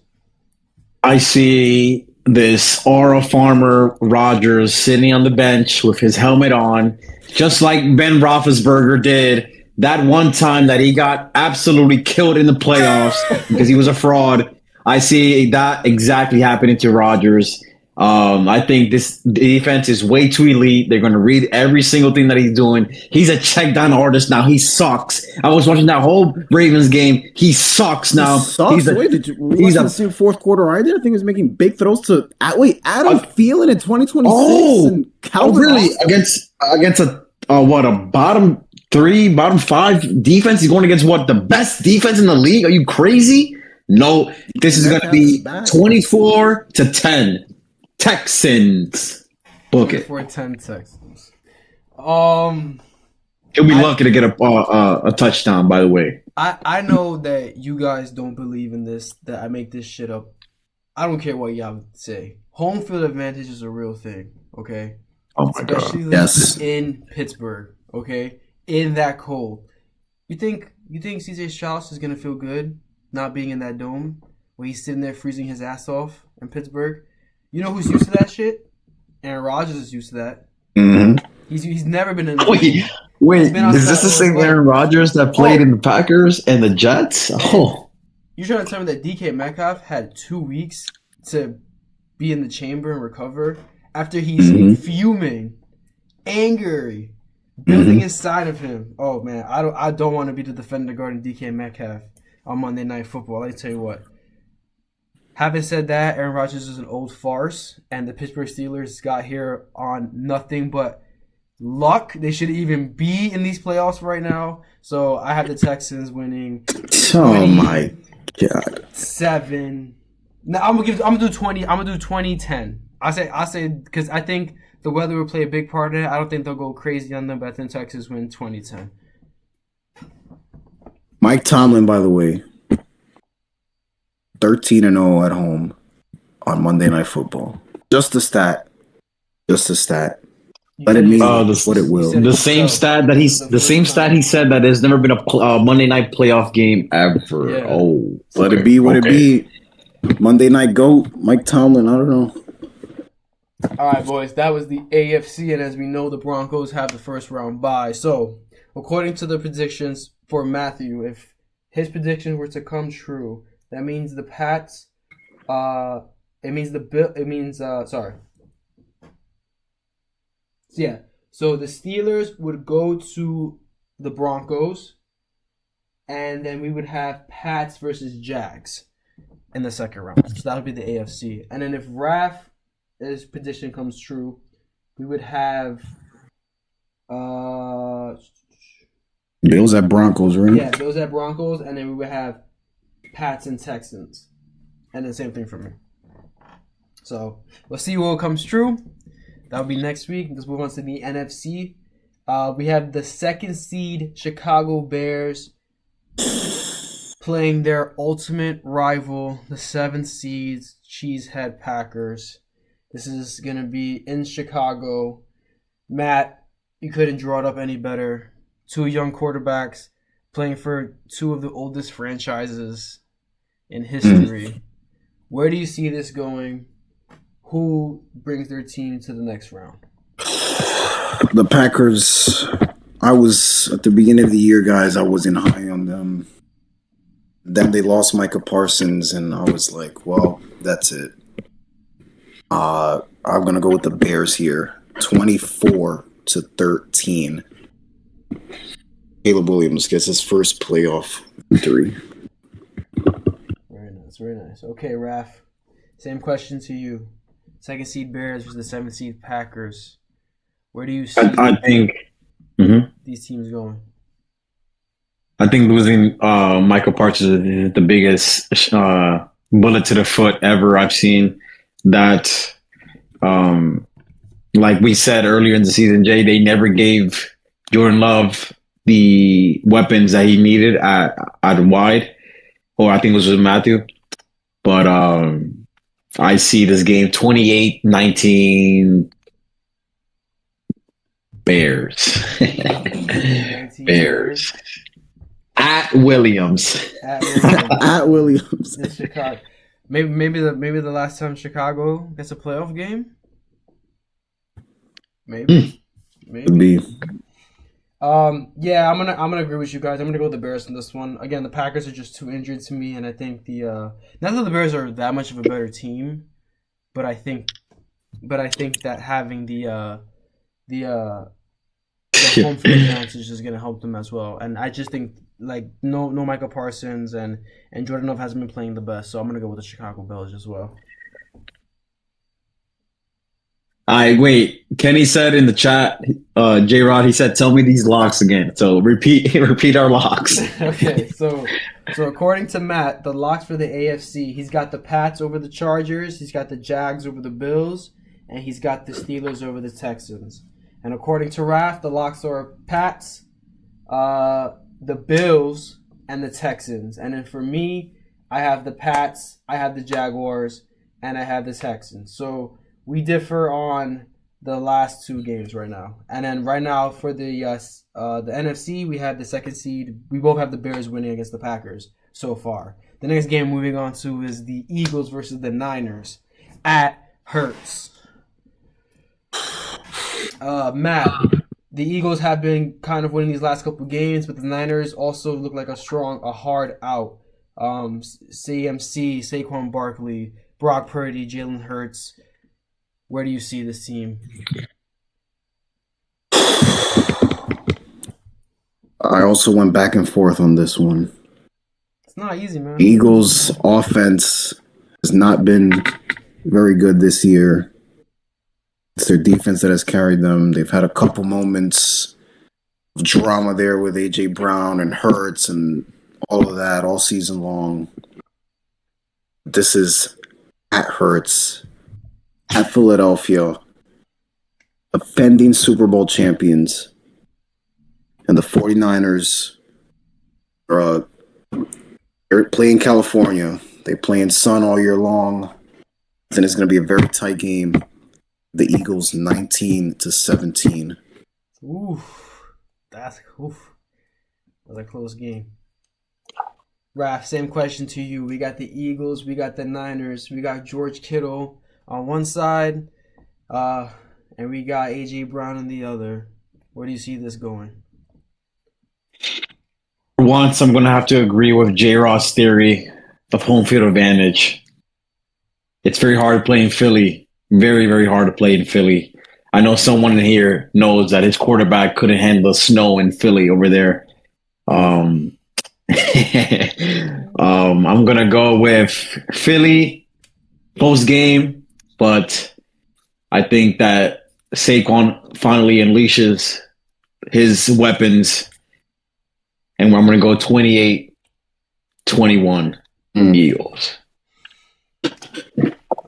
I see this aura farmer Rodgers sitting on the bench with his helmet on, just like Ben Roethlisberger did that one time that he got absolutely killed in the playoffs because he was a fraud. I see that exactly happening to Rodgers. I think this defense is way too elite. They're going to read every single thing that he's doing. He's a check down artist now. He sucks. I was watching that whole Ravens game. He sucks now. He sucks? Did you see the fourth quarter either? I think he was making big throws to Adam Thielen in 2026 and Calvin really? Austin? Against a bottom 3, bottom 5 defense? He's going against the best defense in the league? Are you crazy? No, this is going to be 24-10. Texans. Book it. 24-10 Texans. He'll be lucky to get a touchdown, by the way. I know that you guys don't believe in this, that I make this shit up. I don't care what y'all say. Home field advantage is a real thing, okay? Oh my Especially God. Yes. in Pittsburgh, okay? In that cold. You think CJ Strauss is going to feel good not being in that dome when he's sitting there freezing his ass off in Pittsburgh? You know who's used to that shit? Aaron Rodgers is used to that. Mm-hmm. He's never been in the Wait, is this the same Aaron Rodgers that played in the Packers and the Jets? Oh. You're trying to tell me that DK Metcalf had 2 weeks to be in the chamber and recover after he's fuming, angry, building inside of him. Oh man, I don't want to be the defender guarding DK Metcalf on Monday Night Football. Let me tell you what. Having said that, Aaron Rodgers is an old farce, and the Pittsburgh Steelers got here on nothing but luck. They should even be in these playoffs right now. So I have the Texans winning. Oh my God. 7. Now I'm gonna do 20. I'm gonna do 20-10. I say because I think the weather will play a big part in it. I don't think they'll go crazy on them, but I think Texas win 20-10. Mike Tomlin, by the way, 13-0 at home on Monday Night Football. Just a stat. Let it mean what it will. The same stat that he said that there's never been a Monday Night playoff game ever. Yeah. Oh, Let it be what it be. Monday Night GOAT, Mike Tomlin. I don't know. All right, boys. That was the AFC, and as we know, the Broncos have the first round bye. So, according to the predictions for Matthew, if his predictions were to come true, that means the Pats. Yeah. So the Steelers would go to the Broncos, and then we would have Pats versus Jags in the second round. So that would be the AFC. And then if Raph's prediction comes true, we would have Bills at Broncos, right? Yeah, Bills at Broncos, and then we would have Pats and Texans. And then same thing for me. So we'll see what comes true. That'll be next week. Let's move on to the NFC. We have the 2nd seed Chicago Bears playing their ultimate rival, the 7th seed Cheesehead Packers. This is going to be in Chicago. Matt, you couldn't draw it up any better. 2 young quarterbacks playing for 2 of the oldest franchises in history. Where do you see this going? Who brings their team to the next round? The Packers, I was, at the beginning of the year, guys, I wasn't high on them. Then they lost Micah Parsons, and I was like, well, that's it. I'm going to go with the Bears here. 24-13. Caleb Williams gets his first playoff victory. Very nice. Okay, Raph. Same question to you. 2nd seed Bears versus the 7th seed Packers. Where do you see I think these teams going? I think losing Michael Parsons is the biggest bullet to the foot ever I've seen. That, like we said earlier in the season, Jay, they never gave Jordan Love the weapons that he needed at wide, or I think it was with Matthew. But I see this game 28-19 Bears. 19 Bears. At Williams. At Williams. At Williams. In Chicago. Maybe the last time Chicago gets a playoff game. Maybe. Could be. Yeah, I'm gonna agree with you guys. I'm gonna go with the Bears in this one. Again, the Packers are just too injured to me, and I think not that the Bears are that much of a better team, but I think that having the home field advantage is just gonna help them as well. And I just think like no Michael Parsons and Jordan Love hasn't been playing the best, so I'm gonna go with the Chicago Bears as well. Wait. Kenny said in the chat, J Rod, he said, "Tell me these locks again." So repeat our locks. Okay, so according to Matt, the locks for the AFC, he's got the Pats over the Chargers, he's got the Jags over the Bills, and he's got the Steelers over the Texans. And according to Raph, the locks are Pats, the Bills, and the Texans. And then for me, I have the Pats, I have the Jaguars, and I have the Texans. So we differ on the last two games right now. And then right now for the NFC, we have the second seed. We both have the Bears winning against the Packers so far. The next game moving on to is the Eagles versus the Niners at Hurts. Matt, the Eagles have been kind of winning these last couple games, but the Niners also look like a hard out. CMC, Saquon Barkley, Brock Purdy, Jalen Hurts. Where do you see this team? I also went back and forth on this one. It's not easy, man. Eagles' offense has not been very good this year. It's their defense that has carried them. They've had a couple moments of drama there with A.J. Brown and Hurts and all of that all season long. This is at Hurts, at Philadelphia, defending Super Bowl champions, and the 49ers are they're playing California. They play in sun all year long. Then it's going to be a very tight game. The Eagles 19-17. That was a close game. Raph, same question to you. We got the Eagles, we got the Niners, we got George Kittle on one side, and we got A.J. Brown on the other. Where do you see this going? For once, I'm going to have to agree with J Rod's theory of home field advantage. It's very hard playing Philly. Very, very hard to play in Philly. I know someone in here knows that his quarterback couldn't handle the snow in Philly over there. I'm going to go with Philly post game, but I think that Saquon finally unleashes his weapons, and I'm going to go 28-21 Eagles.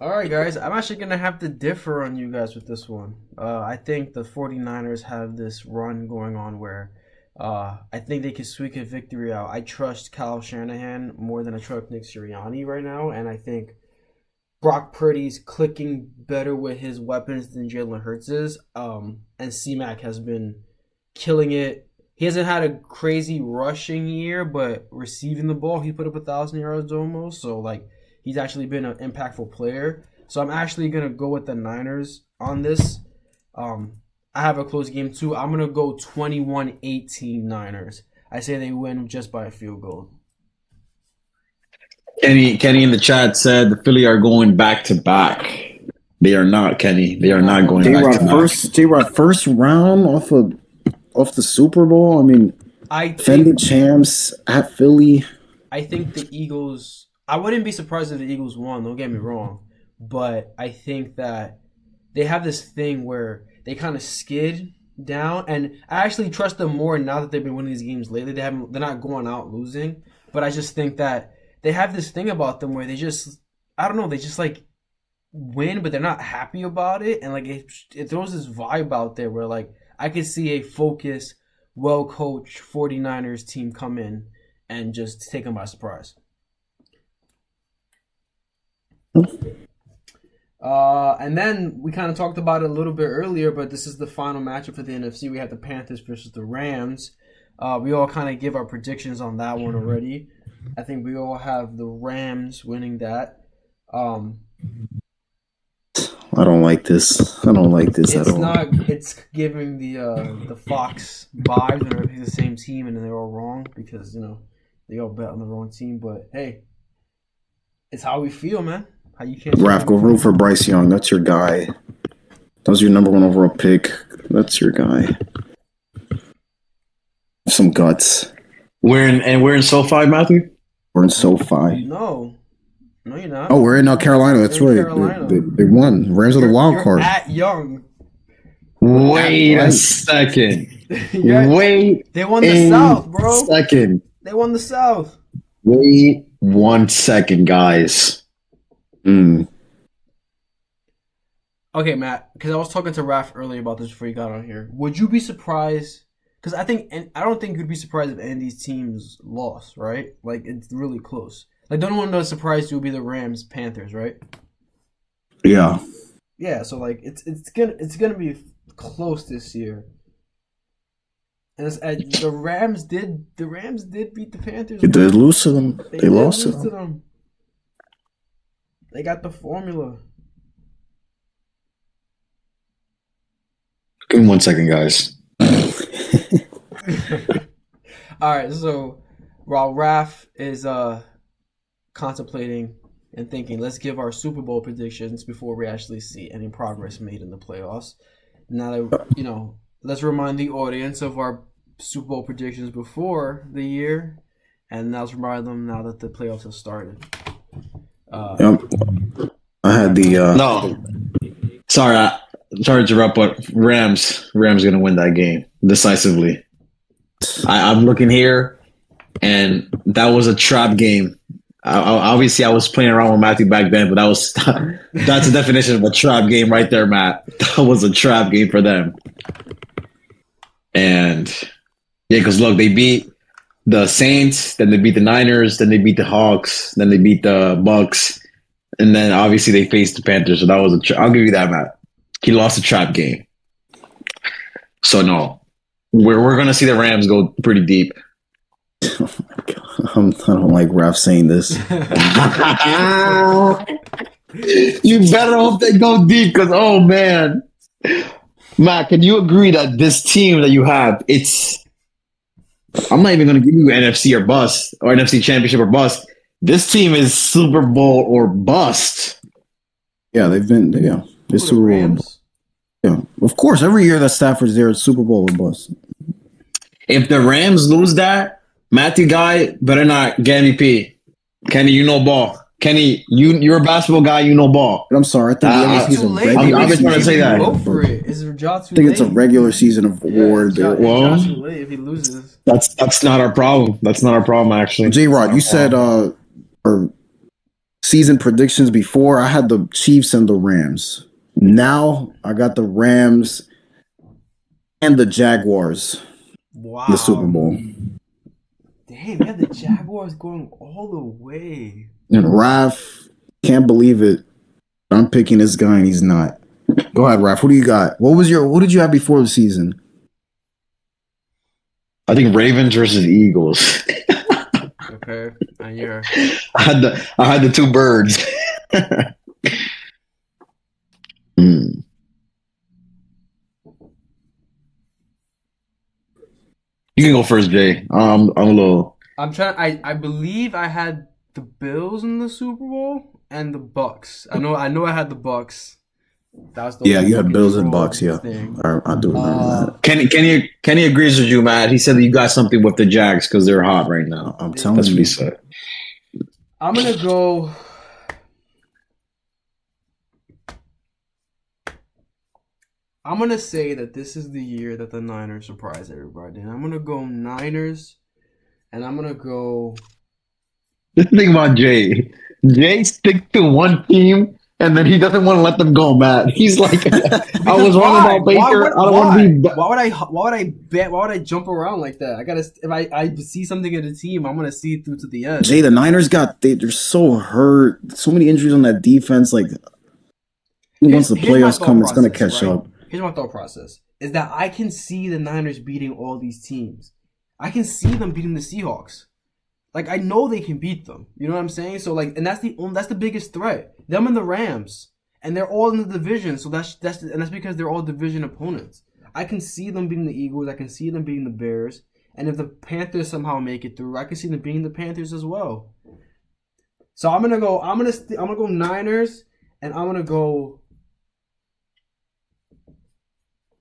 All right, guys. I'm actually going to have to differ on you guys with this one. I think the 49ers have this run going on where I think they can squeak a victory out. I trust Kyle Shanahan more than I trust Nick Sirianni right now, and I think Brock Purdy's clicking better with his weapons than Jalen Hurts is. And C-Mac has been killing it. He hasn't had a crazy rushing year, but receiving the ball, he put up 1,000 yards almost. So, like, he's actually been an impactful player. So I'm actually going to go with the Niners on this. I have a close game too. I'm going to go 21-18 Niners. I say they win just by a field goal. Kenny in the chat said the Philly are going back to back. They are not, Kenny. They are not going back to back. J-Rod, first round off the Super Bowl. I mean, defending champs at Philly. I think the Eagles. I wouldn't be surprised if the Eagles won. Don't get me wrong, but I think that they have this thing where they kind of skid down, and I actually trust them more now that they've been winning these games lately. They're not going out losing, but I just think that they have this thing about them where they just, I don't know, they just like win, but they're not happy about it, and like it throws this vibe out there where like I could see a focused, well-coached 49ers team come in and just take them by surprise. And then we kind of talked about it a little bit earlier, but this is the final matchup for the NFC. We have the Panthers versus the Rams. We all kind of give our predictions on that one already. I think we all have the Rams winning that. I don't like this. I don't like this at It's all. not. It's giving the Fox vibes when everybody's the same team and they're all wrong because they all bet on the wrong team. But hey, it's how we feel, man. How you can't. Raph, go root for Bryce Young. That's your guy. That was your number one overall pick. That's your guy. Some guts. We're in SoFi, Matthew. We're in SoFi. No, you're not. Oh, we're in Carolina. That's We're in right. Carolina. They won. Rams are the wild You're card. at Young. Wait a Right. second. You're- Wait They won the a South, bro. second. They won the South. Wait 1 second, guys. Mm. Okay, Matt, because I was talking to Raph earlier about this before you got on here. Would you be surprised? Because I don't think you'd be surprised if any of these teams lost, right? Like, it's really close. Like, the only one that's surprised you would be the Rams, Panthers, right? Yeah. Yeah, so like it's gonna be close this year. And the Rams did beat the Panthers. They did lose to them. They did lost to lose to them. them. They got the formula. Give me 1 second, guys. All right, so while Raph is contemplating and thinking, let's give our Super Bowl predictions before we actually see any progress made in the playoffs. Now that let's remind the audience of our Super Bowl predictions before the year, and now let's remind them now that the playoffs have started. Yep. I had the No. Sorry to interrupt, but Rams gonna win that game decisively. I'm looking here, and that was a trap game. Obviously, I was playing around with Matthew back then, but that's the definition of a trap game right there, Matt. That was a trap game for them. And yeah, because look, they beat the Saints, then they beat the Niners, then they beat the Hawks, then they beat the Bucks, and then obviously they faced the Panthers. So that was I'll give you that, Matt. He lost a trap game. So no, we're gonna see the Rams go pretty deep. oh my God. I don't like Raph saying this. You better hope they go deep, because oh man, Matt, can you agree that this team that you have, I'm not even going to give you NFC or bust or NFC Championship or bust. This team is Super Bowl or bust. Yeah, they've been. Yeah, they're The Super Bowl. Rams? Yeah, of course. Every year that Stafford's there, it's Super Bowl or bust. If the Rams lose that, Matthew Guy better not get MVP. Kenny, you know ball. Kenny, you're a basketball guy. You know ball. But I'm sorry. I think the It's MVP's too a late. regular I've been trying to season say that. Go award. for it. Is Ja too I think it's a late? regular season award. Yeah, Well- Ja too late if he loses. That's not our problem. That's not our problem, actually. J Rod, you said or season predictions before. I had the Chiefs and the Rams. Now I got the Rams and the Jaguars Wow. in the Super Bowl. Damn, you had the Jaguars going all the way. And Raph, can't believe it. I'm picking this guy and he's not. Go ahead, Raph. What do you got? What did you have before the season? I think Ravens versus Eagles. Okay, and you're I had the two birds. Hmm. You can go first, Jay. I'm a little. I'm trying. I believe I had the Bills in the Super Bowl and the Bucks. I know. I had the Bucks. That was the Yeah, one you had Bills and control Bucks. Yeah, thing. I do remember that. Kenny agrees with you, Matt. He said that you got something with the Jags because they're hot right now. I'm telling That's what you. he said. I'm gonna go. I'm gonna say that this is the year that the Niners surprise everybody. And I'm gonna go Niners, and I'm gonna go. The thing about Jay, Jay stick to one team and then he doesn't want to let them go, Matt. He's like, I was wrong about Baker. I don't want to be. Why would I bet? Why would I jump around like that? I gotta. If I see something in the team, I'm gonna see it through to the end. Jay, the Niners they're so hurt. So many injuries on that defense. Like, once the Here's my playoffs thought come, it's going to process, catch right? up. Here's my thought process: is that I can see the Niners beating all these teams. I can see them beating the Seahawks. Like I know they can beat them. You know what I'm saying? So like, and that's the biggest threat. Them and the Rams, and they're all in the division. So that's because they're all division opponents. I can see them beating the Eagles. I can see them beating the Bears. And if the Panthers somehow make it through, I can see them beating the Panthers as well. So I'm gonna go Niners, and I'm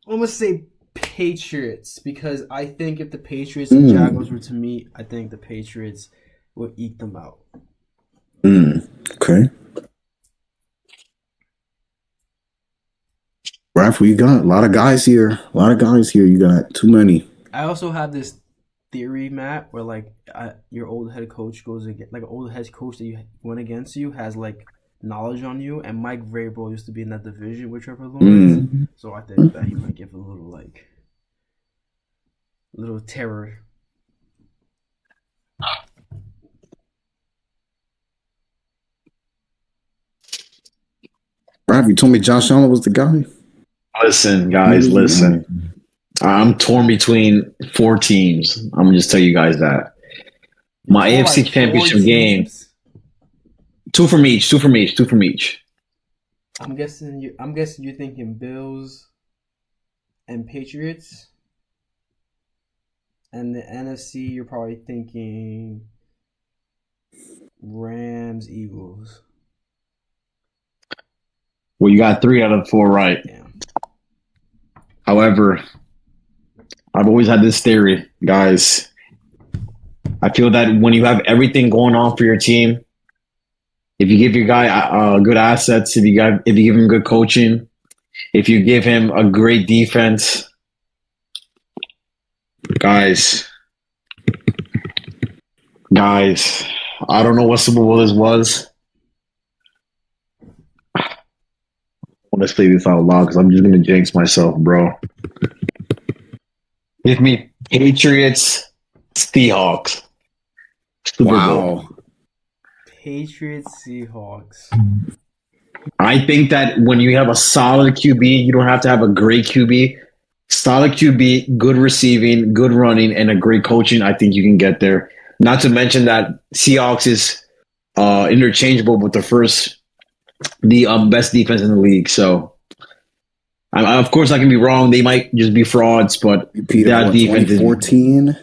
gonna say Patriots, because I think if the Patriots and Jaguars were to meet, I think the Patriots would eke them out. Okay. Raph, you got a lot of guys here. You got too many. I also have this theory, Matt, where like your old head coach goes against, like an old head coach that you went against you has like knowledge on you, and Mike Vrabel used to be in that division with Trevor Lawrence, so I think that he might give a little terror. Raph, you told me Josh Allen was the guy. Listen, guys, listen. I'm torn between 4 teams. I'm gonna just tell you guys that. My AFC Championship game. 2 from each. I'm guessing you're thinking Bills and Patriots. And the NFC, you're probably thinking Rams, Eagles. Well, you got 3 out of 4 right. Yeah. However, I've always had this theory, guys. I feel that when you have everything going on for your team, if you give your guy good assets, if you give him good coaching, if you give him a great defense, guys, I don't know what Super Bowl this was. Let's play this out loud because I'm just gonna jinx myself, bro. Give me Patriots, Seahawks. Super Bowl. Patriots, Seahawks. I think that when you have a solid QB, you don't have to have a great QB. Solid QB, good receiving, good running, and a great coaching, I think you can get there. Not to mention that Seahawks is interchangeable with the best defense in the league. So, of course, I can be wrong. They might just be frauds, but that defense 2014.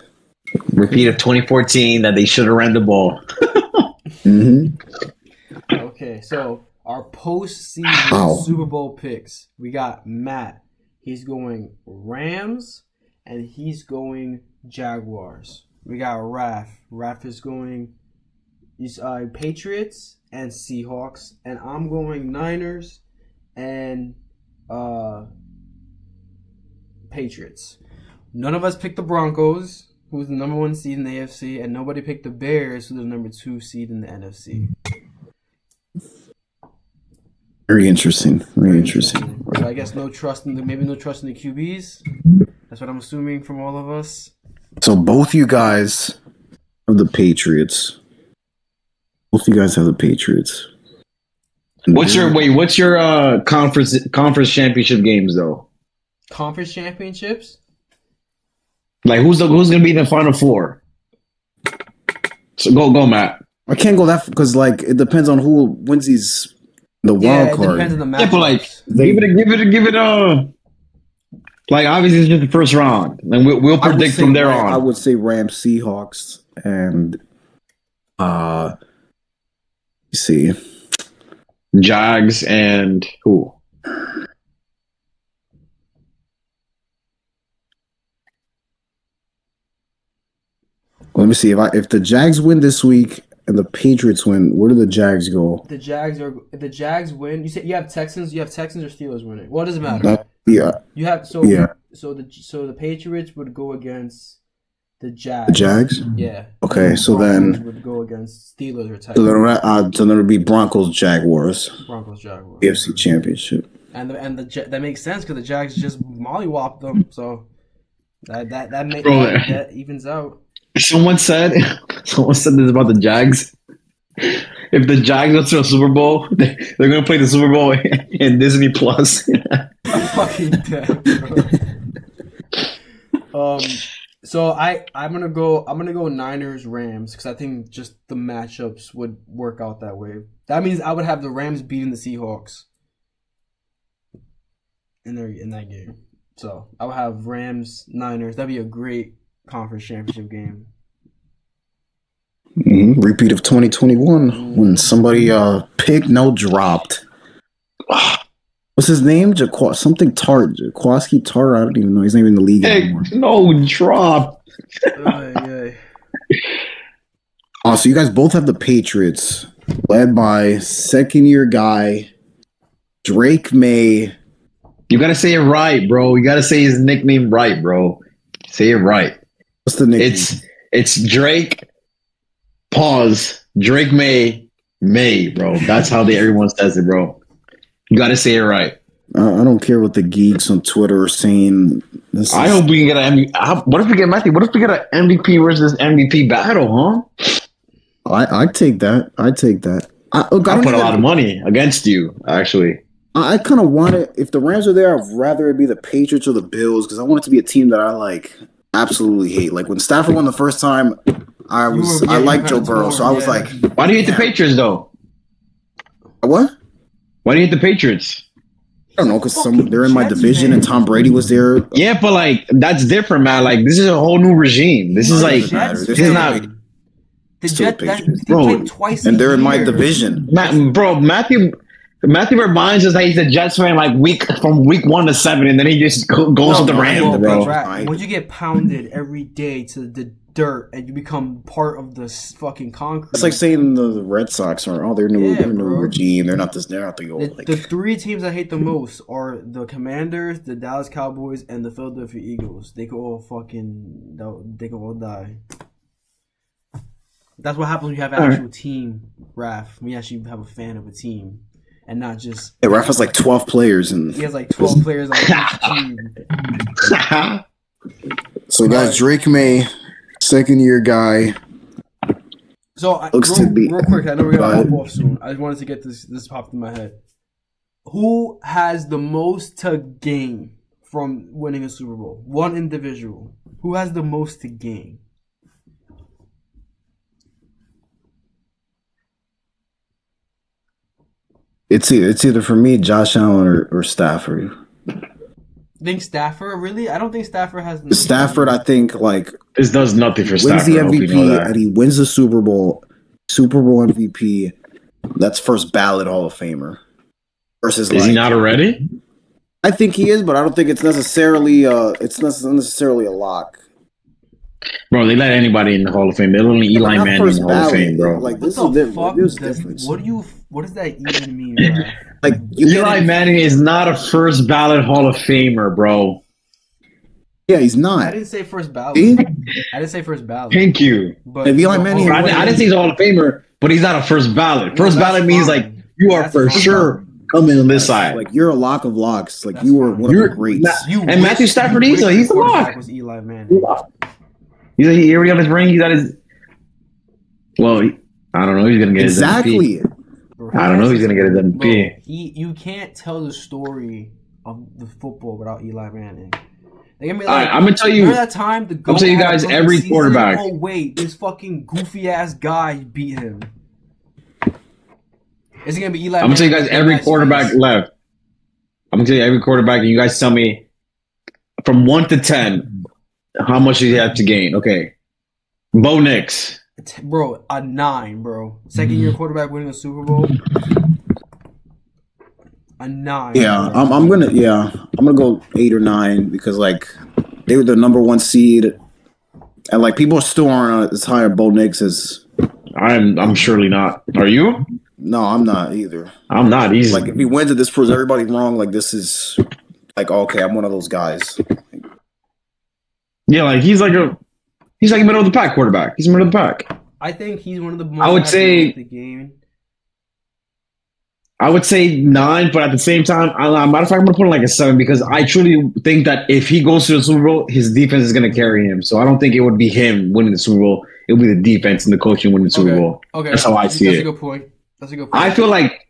Repeat of 2014 that they should have ran the ball. Okay, so our postseason Super Bowl picks. We got Matt. He's going Rams, and he's going Jaguars. We got Raph. Raph is going Patriots and Seahawks, and I'm going Niners and Patriots. None of us picked the Broncos, who's the number 1 seed in the AFC, and nobody picked the Bears, who's the number 2 seed in the NFC. Very interesting. So I guess no trust in the QBs. That's what I'm assuming from all of us. So both you guys have the Patriots. What's your conference championship games though? Conference championships? Like who's gonna be in the Final Four? So go, Matt. I can't go that because like it depends on who wins the wild card. It depends on the matchups. Yeah, but like give it like obviously it's just the first round, and we'll predict from there on. I would say Rams, Seahawks, and see, Jags and who? Let me see if the Jags win this week and the Patriots win. Where do the Jags go? If the Jags win, you said you have Texans or Steelers winning. What does it matter? You have so the Patriots would go against the Jags. The Jags? Yeah. Okay, so Broncos then would go against Steelers or Texans. So then it would be Broncos Jaguars. AFC Championship. And that makes sense because the Jags just mollywopped them, so that evens out. Someone said this about the Jags. if the Jags go to a Super Bowl, they're gonna play the Super Bowl in Disney Plus. I'm fucking dead, bro. So I'm gonna go Niners Rams because I think just the matchups would work out that way. That means I would have the Rams beating the Seahawks in that game. So I would have Rams Niners. That'd be a great conference championship game. Repeat of 2021 when somebody picked no dropped. What's his name? Something Tart. Jaquaski Tart. I don't even know. He's not even in the league anymore. No drop. Oh, so you guys both have the Patriots, led by second-year guy Drake May. You gotta say it right, bro. You gotta say his nickname right, bro. Say it right. What's the nickname? It's Drake. Pause. Drake May, bro. That's how everyone says it, bro. You gotta say it right. I don't care what the geeks on Twitter are saying. I hope we can get an MVP. What if we get Matthew? What if we get an MVP versus MVP battle, huh? I take that. I take that. I put a lot of money against you, actually. I kind of want it. If the Rams are there, I'd rather it be the Patriots or the Bills because I want it to be a team that I absolutely hate. Like when Stafford won the first time, I liked Joe Burrow, so I was like, why do you hate the Patriots though? What? Why do you hate the Patriots? I don't know, because they're in my division and Tom Brady was there. Yeah, but that's different, man. Like this is a whole new regime. This is like this is not. The Jets, they played twice, and they're in my division. Matthew reminds us that he's a Jets fan from week 1 to 7, and then he just goes with the Rams, bro. Once you get pounded every day to the dirt and you become part of this fucking concrete, it's like saying the Red Sox are they're new regime. They're not the old. The 3 teams I hate the most are the Commanders, the Dallas Cowboys, and the Philadelphia Eagles. They can all die. That's what happens when you have an actual team, Raph. When you actually have a fan of a team. And not just... Yeah, Raph has 12 players. He has 12 players on each team. So, guys, Drake May, second-year guy. So, real quick, I know we're going to hop off soon. I just wanted to get this popped in my head. Who has the most to gain from winning a Super Bowl? One individual. Who has the most to gain? It's either for me, Josh Allen or Stafford. Think Stafford? Really? I don't think Stafford has... Stafford, I think, this does nothing for Stafford. Wins the MVP, and he wins the Super Bowl MVP. That's first ballot Hall of Famer. Versus, is he not already? I think he is, but I don't think it's necessarily a lock. Bro, they let anybody in the Hall of Fame. They only Eli Manning in the Hall of Fame, bro. This is different. There's difference. What does that even mean, bro? Eli Manning is not a first ballot Hall of Famer, bro. Yeah, he's not. I didn't say first ballot. I didn't say first ballot. Thank you. But if Eli Manning, I didn't say he's a Hall of Famer, but he's not a first ballot. First ballot means you are for sure coming on this side. You're a lock of locks. You are one of the greats. And Matthew Stafford, he's a lock. Was Eli Manning. He already on his ring. He's got his. Well, I don't know. He's gonna get his MVP. I don't know. He's gonna get his MVP. Bro, you can't tell the story of the football without Eli Manning. I'm gonna tell you. Remember that time? I'm tell you guys every quarterback. Oh wait, this fucking goofy ass guy beat him. Is it gonna be Eli? I'm gonna tell you guys every quarterback left. I'm gonna tell you every quarterback, and you guys tell me from 1 to 10. How much do you have to gain? Okay. Bo Nix. Bro, a 9, bro. Second-year quarterback winning a Super Bowl. A 9. Yeah, I'm gonna go 8 or 9 because they were the number 1 seed, and people still aren't as high on Bo Nix as. I'm surely not. Are you? No, I'm not either. I'm not easy. If he wins it, this proves everybody wrong. This is okay, I'm one of those guys. Yeah, he's like a middle of the pack quarterback. He's middle of the pack. I think he's one of the most. I would say the game. I would say 9, but at the same time, matter of fact, I'm gonna put him a 7 because I truly think that if he goes to the Super Bowl, his defense is gonna carry him. So I don't think it would be him winning the Super Bowl. It would be the defense and the coaching winning the Super Bowl. Okay, that's how I see it. That's a good point. That's a good I point. feel like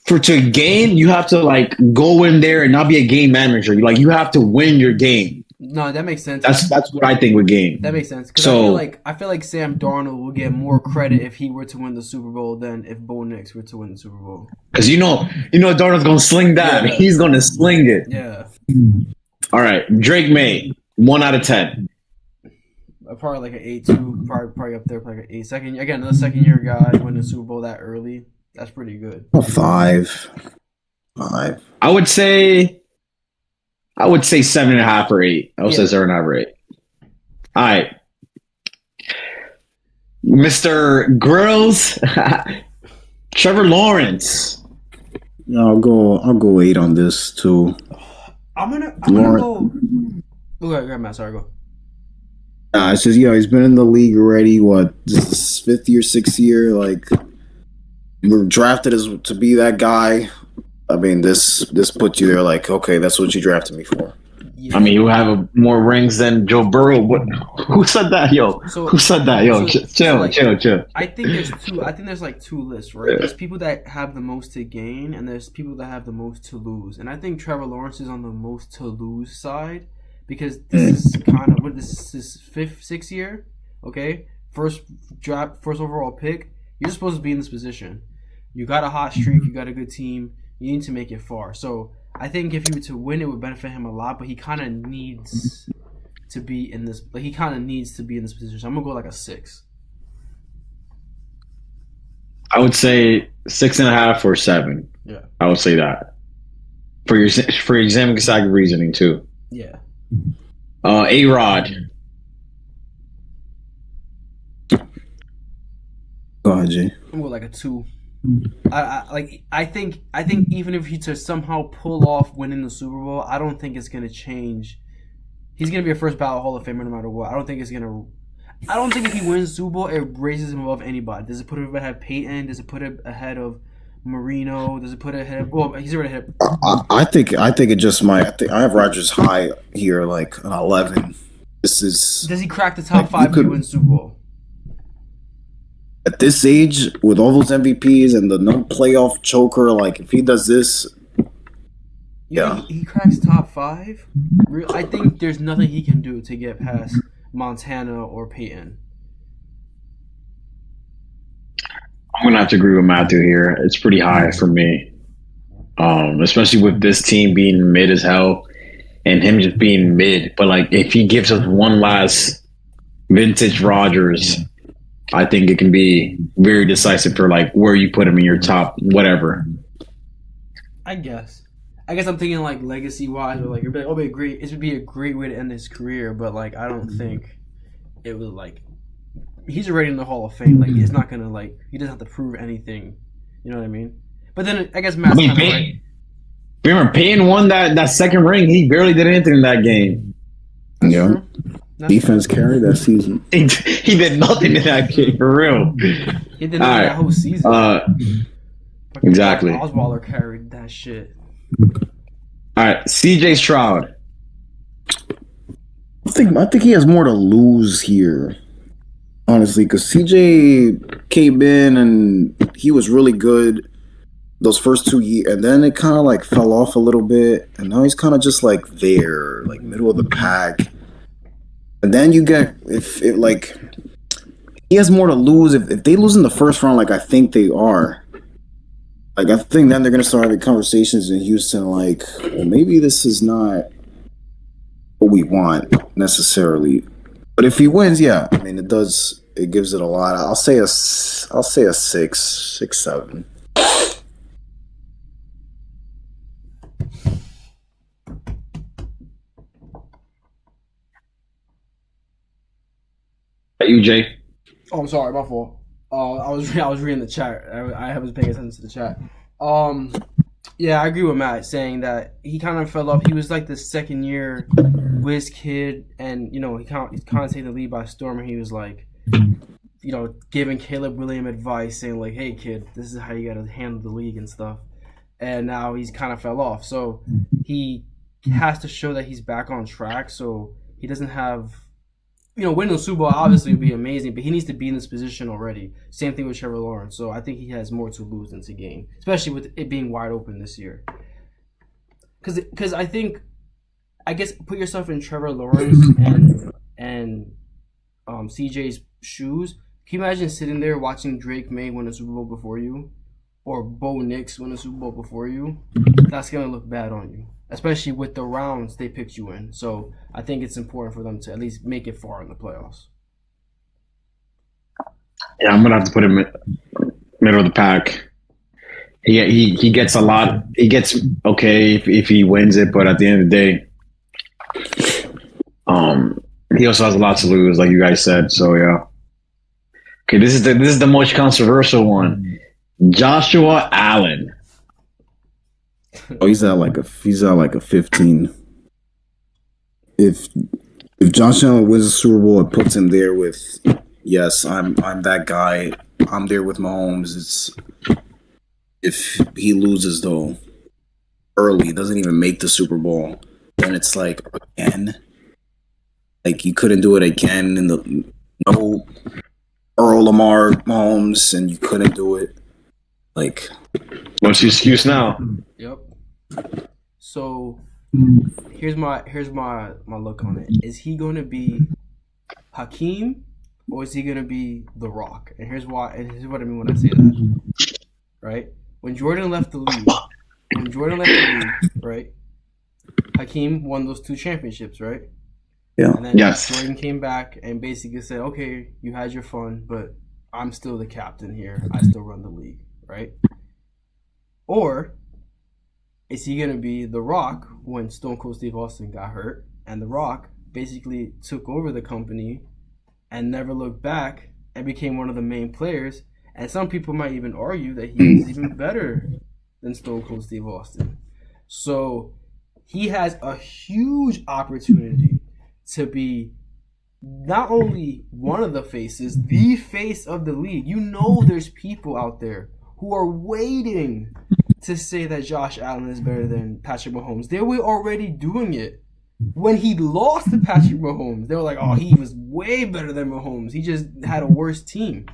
to game, you have to like go in there and not be a game manager. You have to win your game. No, that makes sense. That's what I think with That game. makes sense because So I feel like Sam Darnold will get more credit if he were to win the Super Bowl than if Bo Nix were to win the Super Bowl. because Darnold's gonna sling that. Yeah. He's gonna sling it. Yeah, All right, Drake May, 1 out of 10. probably like an 8-2, probably up there, probably like an 8. Again, another second year guy winning the Super Bowl that early. That's pretty good. A 5. 5. I would say 7.5 or 8. I would say 7.5 or 8. All right, Mr. Grills, Trevor Lawrence. Yeah, I'll go 8 on this too. I'm gonna Lawrence. go. Go ahead, Matt. Sorry, go. It's just he's been in the league already. What, this is his 5th year, 6th year? Like, we're drafted as to be that guy. I mean, this puts you there. Like, okay, that's what you drafted me for. Yeah. I mean, you have more rings than Joe Burrow. Who said that, yo? So- Who said that, yo? so- Chill. I think there's two. I think there's like two lists, right? Yeah. There's people that have the most to gain, and there's people that have the most to lose. And I think Trevor Lawrence is on the most to lose side because this is kind of this is his 5th, 6th year. Okay, first draft, first overall pick. You're supposed to be in this position. You got a hot streak. You got a good team. You need to make it far. So I think if he were to win, it would benefit him a lot. But he kind of needs to be in this. Like he kind of needs to be in this position. So I'm gonna go like a 6. I would say 6.5 or 7. Yeah. I would say that for your examining side reasoning too. Yeah. A-Rod. Go ahead, Jay. I'm going like a 2. I think even if he to somehow pull off winning the Super Bowl, I don't think it's gonna change. He's gonna be a first ballot Hall of Famer no matter what. I don't think if he wins the Super Bowl, it raises him above anybody. Does it put him ahead of Peyton? Does it put him ahead of Marino? Does it put it ahead of? Well, he's already ahead. I think it just might. I have Rodgers high here, like an 11. This is Does he crack the top Like, 5 you if he could- wins Super Bowl? at this age with all those MVPs and the no playoff choker. Like, if he does this, You Yeah. think he cracks top 5. I think there's nothing he can do to get past Montana or Peyton. I'm gonna have to agree with Matthew here. It's pretty high for me, especially with this team being mid as hell and him just being mid. But like, if he gives us one last vintage Rodgers, I think it can be very decisive for like where you put him in your top whatever. I guess I'm thinking like legacy wise, or like it'd be like, it would be a great way to end his career, but like I don't think it would like he's already in the Hall of Fame. Like it's not gonna like he doesn't have to prove anything. You know what I mean? But then I guess Matt's kind of right. Remember, Payne won that second ring. He barely did anything in that game. That's Yeah. true. That's defense carried that season. He did nothing in that game for real. true. He did All that right. whole season. Fucking exactly. Osweiler carried that shit. All right, CJ Stroud. I think he has more to lose here, honestly, because CJ came in and he was really good those first 2 years, and then it kind of like fell off a little bit, and now he's kind of just like there, like middle of the pack. And then you get if it like he has more to lose if they lose in the first round, like I think they are. Like I think then they're gonna start having conversations in Houston, like, well, maybe this is not what we want necessarily. But if he wins, yeah, I mean it gives it a lot. I'll say a 6, 7. You, Jay. Oh, I'm sorry, my fault. I was reading the chat. I was paying attention to the chat. Yeah, I agree with Matt saying that he kind of fell off. He was like the second year whiz kid, and you know he kind of taking the lead by storm. And he was like, you know, giving Caleb Williams advice, saying like, "Hey kid, this is how you got to handle the league and stuff." And now he's kind of fell off, so he has to show that he's back on track. So he doesn't have winning the Super Bowl obviously would be amazing, but he needs to be in this position already. Same thing with Trevor Lawrence. So I think he has more to lose than to gain, especially with it being wide open this year. Because I guess put yourself in Trevor Lawrence and CJ's shoes. Can you imagine sitting there watching Drake May win a Super Bowl before you, or Bo Nix win a Super Bowl before you? That's gonna look bad on you, especially with the rounds they picked you in. So I think it's important for them to at least make it far in the playoffs. Yeah, I'm gonna have to put him middle of the pack. He gets a lot. He gets okay if he wins it, but at the end of the day, he also has a lot to lose, like you guys said. So yeah. Okay, this is the most controversial one. Joshua Allen. Oh, he's at like a 15. If Josh Allen wins the Super Bowl, it puts him there with, yes, I'm that guy. I'm there with Mahomes. If he loses though early, doesn't even make the Super Bowl, then it's like again, like you couldn't do it again in the no Earl Lamar Mahomes, and you couldn't do it. Like, What's your excuse now? Yep. So here's my look on it. Is he going to be Hakeem or is he going to be The Rock? And here's why. And here's what I mean when I say that. Right? When Jordan left the league, right? Hakeem won those 2 championships, right? yeah, And then Yes. Jordan came back and basically said, "Okay, you had your fun, but I'm still the captain here. I still run the league." Right? Or is he going to be The Rock when Stone Cold Steve Austin got hurt and The Rock basically took over the company and never looked back and became one of the main players? And some people might even argue that he is even better than Stone Cold Steve Austin. So he has a huge opportunity to be not only one of the faces, the face of the league. There's people out there who are waiting to say that Josh Allen is better than Patrick Mahomes. They were already doing it. When he lost to Patrick Mahomes, they were like, "Oh, he was way better than Mahomes. He just had a worse team."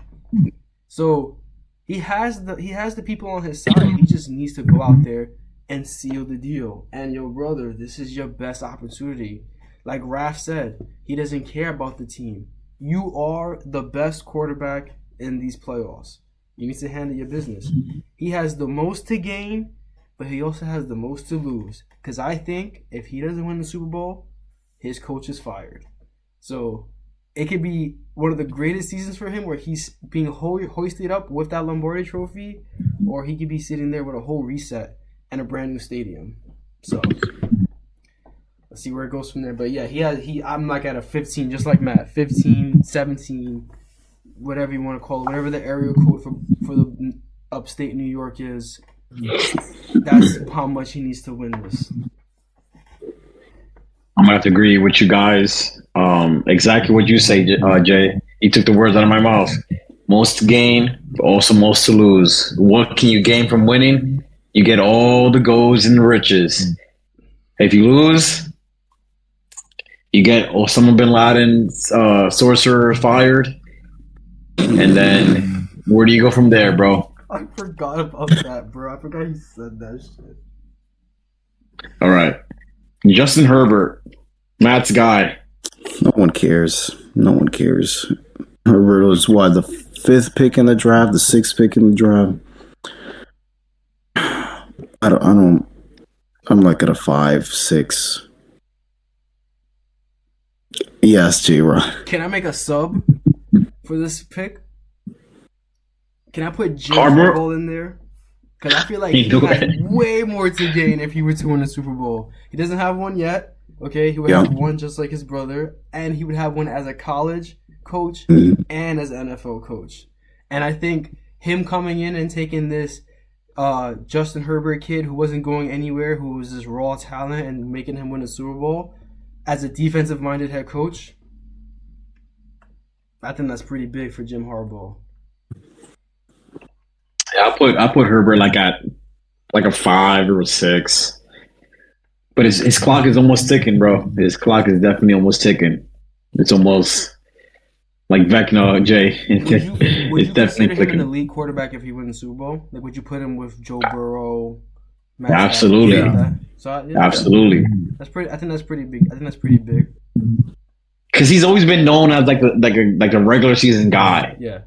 So he has the people on his side. He just needs to go out there and seal the deal. And your brother, this is your best opportunity. Like Raf said, he doesn't care about the team. You are the best quarterback in these playoffs. You need to handle your business. He has the most to gain, but he also has the most to lose. Because I think if he doesn't win the Super Bowl, his coach is fired. So it could be one of the greatest seasons for him where he's being hoisted up with that Lombardi trophy, or he could be sitting there with a whole reset and a brand new stadium. So let's see where it goes from there. But yeah, I'm like at a 15, just like Matt. 15, 17, whatever you want to call it, whatever the area code for the upstate New York is. That's how much he needs to win this. I'm gonna have to agree with you guys. Exactly what you say, Jay. You took the words out of my mouth. Most to gain, but also most to lose. What can you gain from winning? You get all the golds and the riches. If you lose, you get Osama bin Laden's sorcerer fired, and then where do you go from there, bro? I forgot about that, bro. I forgot he said that shit. All right, Justin Herbert, Matt's guy. no one cares. Herbert was what, the 5th pick in the draft, the 6th pick in the draft. I'm like at a 5, 6. Yes, J-Rod. Can I make a sub for this pick? Can I put Jim Harbaugh? Harbaugh in there? Because I feel like You he do has it. way more to gain if he were to win a Super Bowl. He doesn't have one yet. Okay, he would Yeah. have one just like his brother, and he would have one as a college coach Mhm. and as an NFL coach. And I think him coming in and taking this Justin Herbert kid who wasn't going anywhere, who was this raw talent, and making him win a Super Bowl as a defensive-minded head coach, I think that's pretty big for Jim Harbaugh. Yeah, I put Herbert like at like a 5 or a 6. But his clock is almost ticking, bro. His clock is definitely almost ticking. It's almost like Vecna, Jay. Would you It's consider definitely him an clicking. elite quarterback if he wins the Super Bowl? Like, would you put him with Joe Burrow, Matt Stafford, Absolutely. stuff like Yeah. that? So yeah, Absolutely. that's pretty. I think that's pretty big. I think that's pretty big. Because he's always been known as like a regular season guy. Yeah,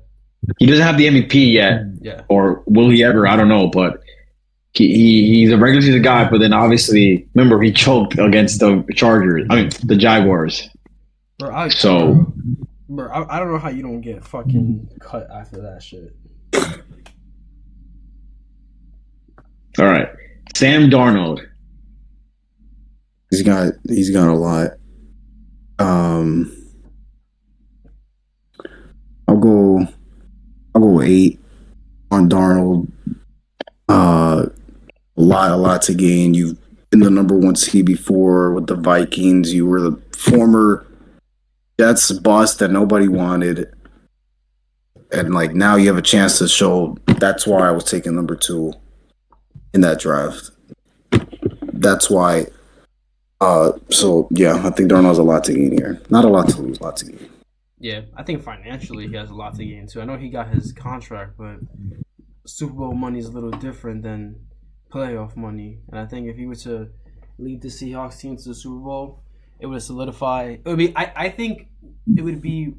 He doesn't have the MVP yet, yeah, or will he ever? I don't know, but he's a regular season guy. But then obviously, remember he choked against the Chargers. I mean the Jaguars. bro. So Bro, I don't know how you don't get fucking cut after that shit. all right, Sam Darnold. He's got a lot. I'll go 8 on Darnold. A lot to gain. You've been the number 1 seed before with the Vikings. You were the former Jets bust that nobody wanted. And like now you have a chance to show. That's why I was taking number 2 in that draft. That's why. So yeah, I think Darnold has a lot to gain here. Not a lot to lose, a lot to gain. Yeah, I think financially he has a lot to gain too. I know he got his contract, but Super Bowl money is a little different than playoff money. And I think if he were to lead the Seahawks team to the Super Bowl, it would solidify. It would be. I think it would be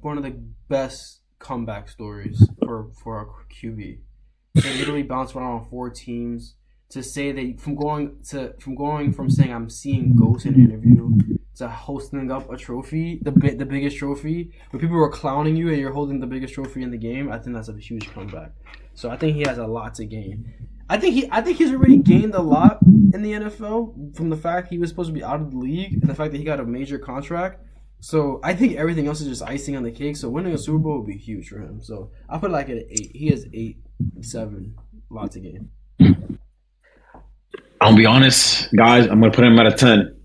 one of the best comeback stories for a QB. To literally bounce around on 4 teams. To say that from going from saying I'm seeing ghosts in an interview to hosting up a trophy, the biggest trophy, where people were clowning you and you're holding the biggest trophy in the game, I think that's a huge comeback. So I think he has a lot to gain. I think he's already gained a lot in the NFL from the fact he was supposed to be out of the league and the fact that he got a major contract. So I think everything else is just icing on the cake. So winning a Super Bowl would be huge for him. So I'll put it like at 8. He has 8, 7, lot to gain. I'll be honest, guys. I'm gonna put him at a 10.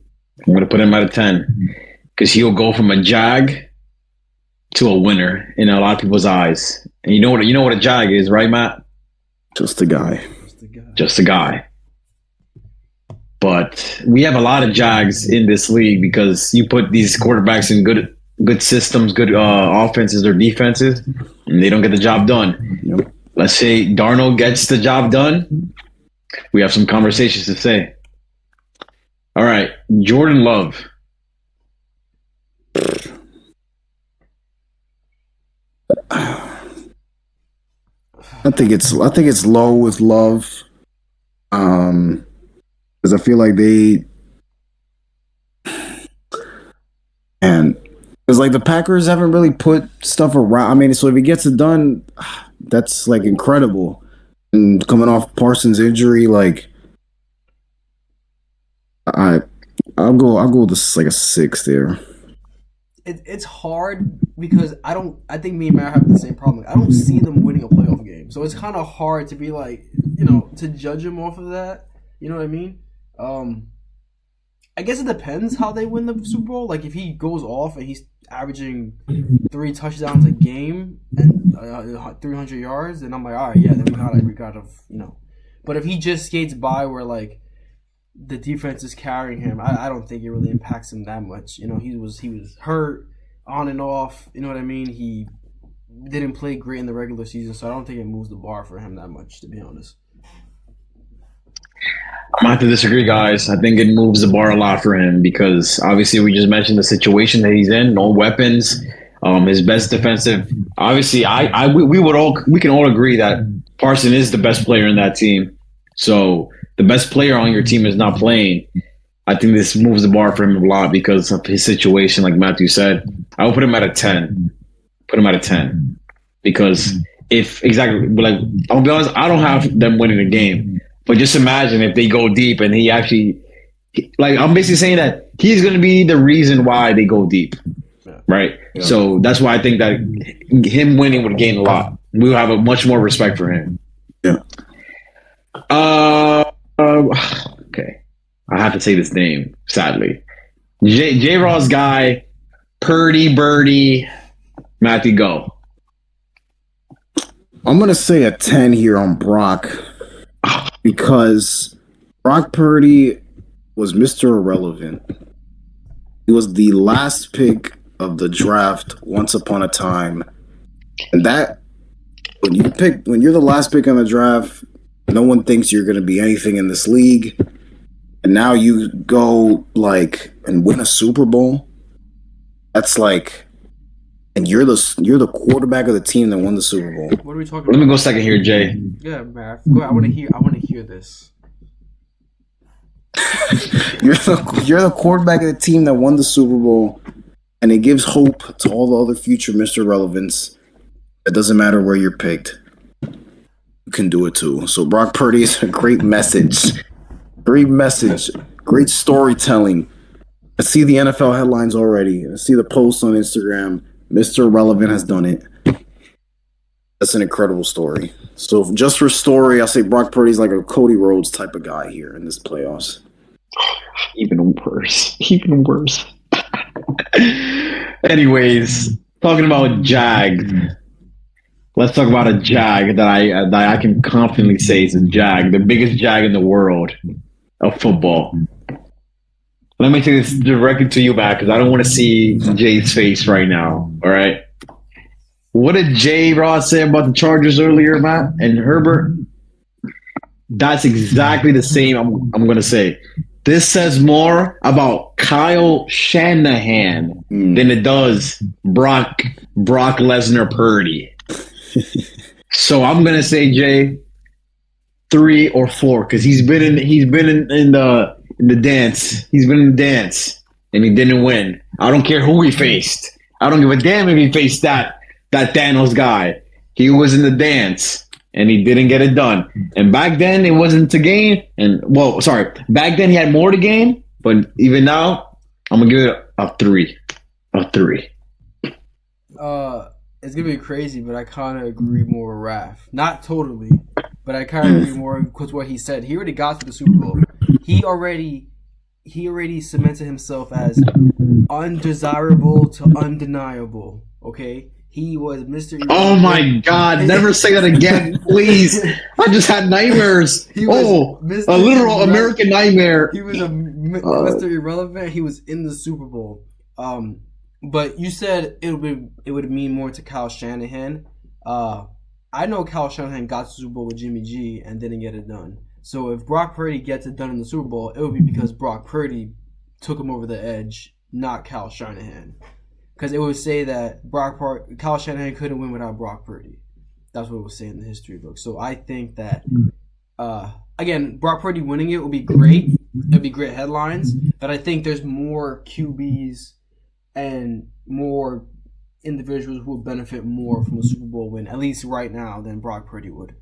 Because he'll go from a jag to a winner in a lot of people's eyes. And you know what a jag is, right, Matt? Just a guy. Just a guy. But we have a lot of jags in this league because you put these quarterbacks in good systems, good offenses or defenses, and they don't get the job done. Yep. Let's say Darnold gets the job done. We have some conversations to say. All right, Jordan Love. I think it's low with Love. Because I feel like because like the Packers haven't really put stuff around. I mean, so if he gets it done, that's like incredible. And coming off Parsons' injury, like I'll go with this like a 6 there. It's hard because I think me and Matt have the same problem. I don't see them winning a playoff game, so it's kind of hard to be like, to judge them off of that. You know what I mean? I guess it depends how they win the Super Bowl. Like if he goes off and he's averaging 3 touchdowns a game and 300 yards, then I'm like, all right, yeah, then we gotta. But if he just skates by where like the defense is carrying him, I don't think it really impacts him that much. He was hurt on and off. You know what I mean? He didn't play great in the regular season, so I don't think it moves the bar for him that much, to be honest. I'm gonna have to disagree, guys. I think it moves the bar a lot for him because obviously we just mentioned the situation that he's in, no weapons. His best defensive. Obviously, we can all agree that Parson is the best player in that team. So the best player on your team is not playing. I think this moves the bar for him a lot because of his situation, like Matthew said. I will put him at a 10. Because I'll be honest, I don't have them winning the game. But just imagine if they go deep and he actually, I'm basically saying that he's going to be the reason why they go deep, right? Yeah. So that's why I think that him winning would gain a lot. We'll have a much more respect for him. Yeah. Okay. I have to say this name, sadly. J-Raw's guy, Purdy Birdie, Matthew, go. I'm going to say a 10 here on Brock. Because Brock Purdy was Mr. Irrelevant. He was the last pick of the draft once upon a time, and that when you're the last pick on the draft, no one thinks you're going to be anything in this league, and now you go like and win a Super Bowl. That's like, and you're the quarterback of the team that won the Super Bowl. What are we talking Let me about? go second here, Jay. Yeah, man. Go ahead. I want to hear this. You're the quarterback of the team that won the Super Bowl, and it gives hope to all the other future Mr. Relevance. It doesn't matter where you're picked. You can do it too. So Brock Purdy is a great message. Great message. Great storytelling. I see the NFL headlines already. I see the posts on Instagram. Mr. Relevant has done it. That's an incredible story. So just for story, I'll say Brock Purdy's like a Cody Rhodes type of guy here in this playoffs. Even worse. Even worse. Anyways, talking about Jag. Let's talk about a Jag that I can confidently say is a Jag, the biggest Jag in the world of football. Let me say this directly to you, Matt, because I don't want to see Jay's face right now. All right. What did Jay Ross say about the Chargers earlier, Matt, and Herbert? That's exactly the same I'm going to say. This says more about Kyle Shanahan than it does Brock Lesnar Purdy. So I'm going to say, Jay, 3 or 4, because he's been in the dance. He's been in the dance, and he didn't win. I don't care who he faced. I don't give a damn if he faced that Thanos guy. He was in the dance, and he didn't get it done. And back then, it wasn't to gain. Back then he had more to gain. But even now, I'm gonna give it a 3. A 3. It's gonna be crazy, but I kind of agree more with Raph. Not totally, but I kind of agree more because what he said. He already got to the Super Bowl. He already cemented himself as undesirable to undeniable. Okay. He was Mr. Oh my God! Never say that again, please. I just had nightmares. A literal American nightmare. He was Mr. Irrelevant. He was in the Super Bowl. But you said it would mean more to Kyle Shanahan. I know Kyle Shanahan got to the Super Bowl with Jimmy G and didn't get it done. So if Brock Purdy gets it done in the Super Bowl, it would be because Brock Purdy took him over the edge, not Kyle Shanahan. Because it would say that Kyle Shanahan couldn't win without Brock Purdy. That's what it would say in the history book. So I think that, again, Brock Purdy winning it would be great. It would be great headlines. But I think there's more QBs and more individuals who will benefit more from a Super Bowl win, at least right now, than Brock Purdy would.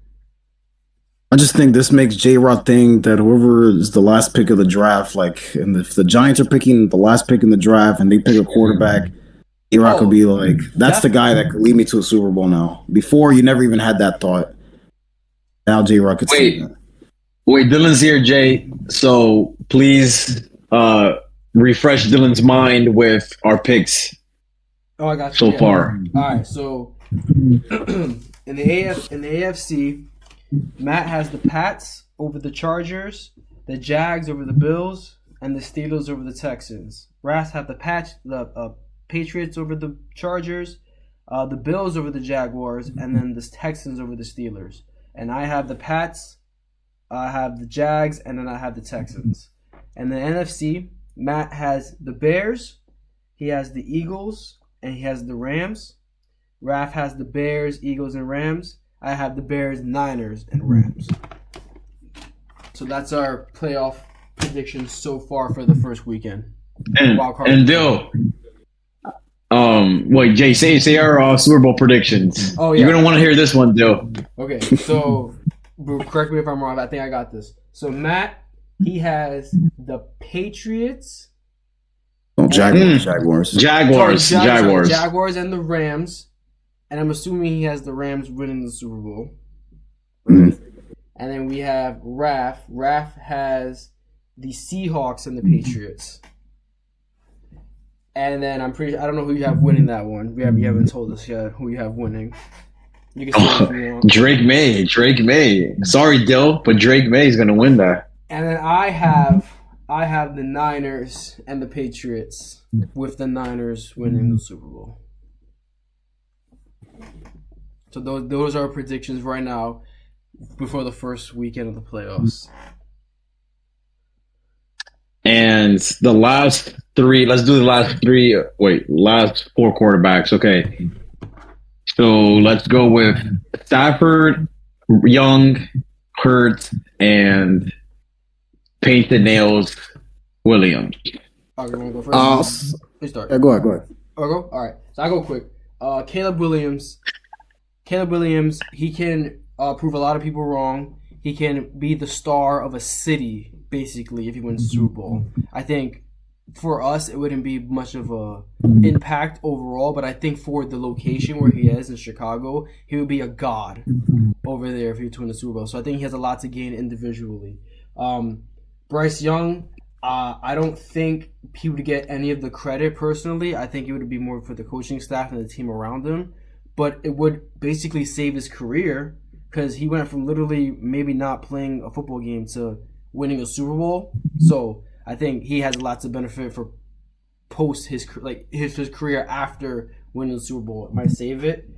I just think this makes J-Rod think that whoever is the last pick of the draft, like, and if the Giants are picking the last pick in the draft and they pick a quarterback, J-Rod could be like, that's the guy that could lead me to a Super Bowl now. Before, you never even had that thought. Now J-Rod could say that. Wait, Dylan's here, Jay. So please refresh Dylan's mind with our picks. Oh, I got you. So far. All right, so in the AFC, Matt has the Pats over the Chargers, the Jags over the Bills, and the Steelers over the Texans. Ras have the Patriots over the Chargers, the Bills over the Jaguars, and then the Texans over the Steelers. And I have the Pats, I have the Jags, and then I have the Texans. And the NFC, Matt has the Bears, he has the Eagles, and he has the Rams. Raph has the Bears, Eagles, and Rams. I have the Bears, Niners, and Rams. So that's our playoff predictions so far for the first weekend. And Dill, wait, Jay, say our Super Bowl predictions. Oh, yeah. You're gonna want to hear this one, Dill. Okay, so correct me if I'm wrong. I think I got this. So Matt, he has the Patriots. Jaguars. Jaguars and the Rams. And I'm assuming he has the Rams winning the Super Bowl. Mm-hmm. And then we have Raph. Raph has the Seahawks and the Patriots. And then I don't know who you have winning that one. You haven't told us yet who you have winning. You can say if you want. Drake May. Sorry, Dill, but Drake May is going to win that. And then I have I have the Niners and the Patriots, with the Niners winning the Super Bowl. So those are our predictions right now before the first weekend of the playoffs. And the last three, let's do the last four quarterbacks. Okay. So let's go with Stafford, Young, Hurts, and Paint the Nails Williams. All right, you want to go first? You start. Yeah, go ahead. Oh, go? All right. So I go quick. Caleb Williams, he can prove a lot of people wrong. He can be the star of a city, basically, if he wins the Super Bowl. I think for us, it wouldn't be much of a impact overall, but I think for the location where he is in Chicago, he would be a god over there if he were to win the Super Bowl. So I think he has a lot to gain individually. Bryce Young, I don't think he would get any of the credit personally. I think it would be more for the coaching staff and the team around him. But it would basically save his career because he went from literally maybe not playing a football game to winning a Super Bowl. So I think he has a lot to benefit for post his career after winning the Super Bowl. It might save it.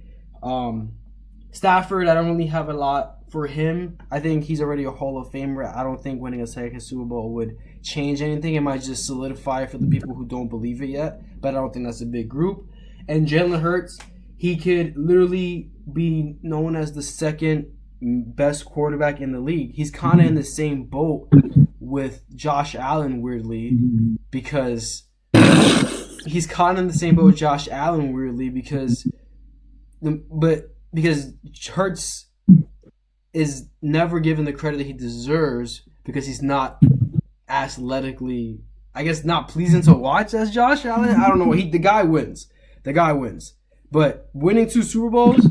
Stafford, I don't really have a lot for him. I think he's already a Hall of Famer. I don't think winning a second Super Bowl would change anything. It might just solidify for the people who don't believe it yet, but I don't think that's a big group. And Jalen Hurts, he could literally be known as the second best quarterback in the league. He's kind of in the same boat with Josh Allen, weirdly, because because Hurts is never given the credit that he deserves because he's not athletically, I guess, not pleasing to watch as Josh Allen. I don't know. The guy wins. But winning 2 Super Bowls,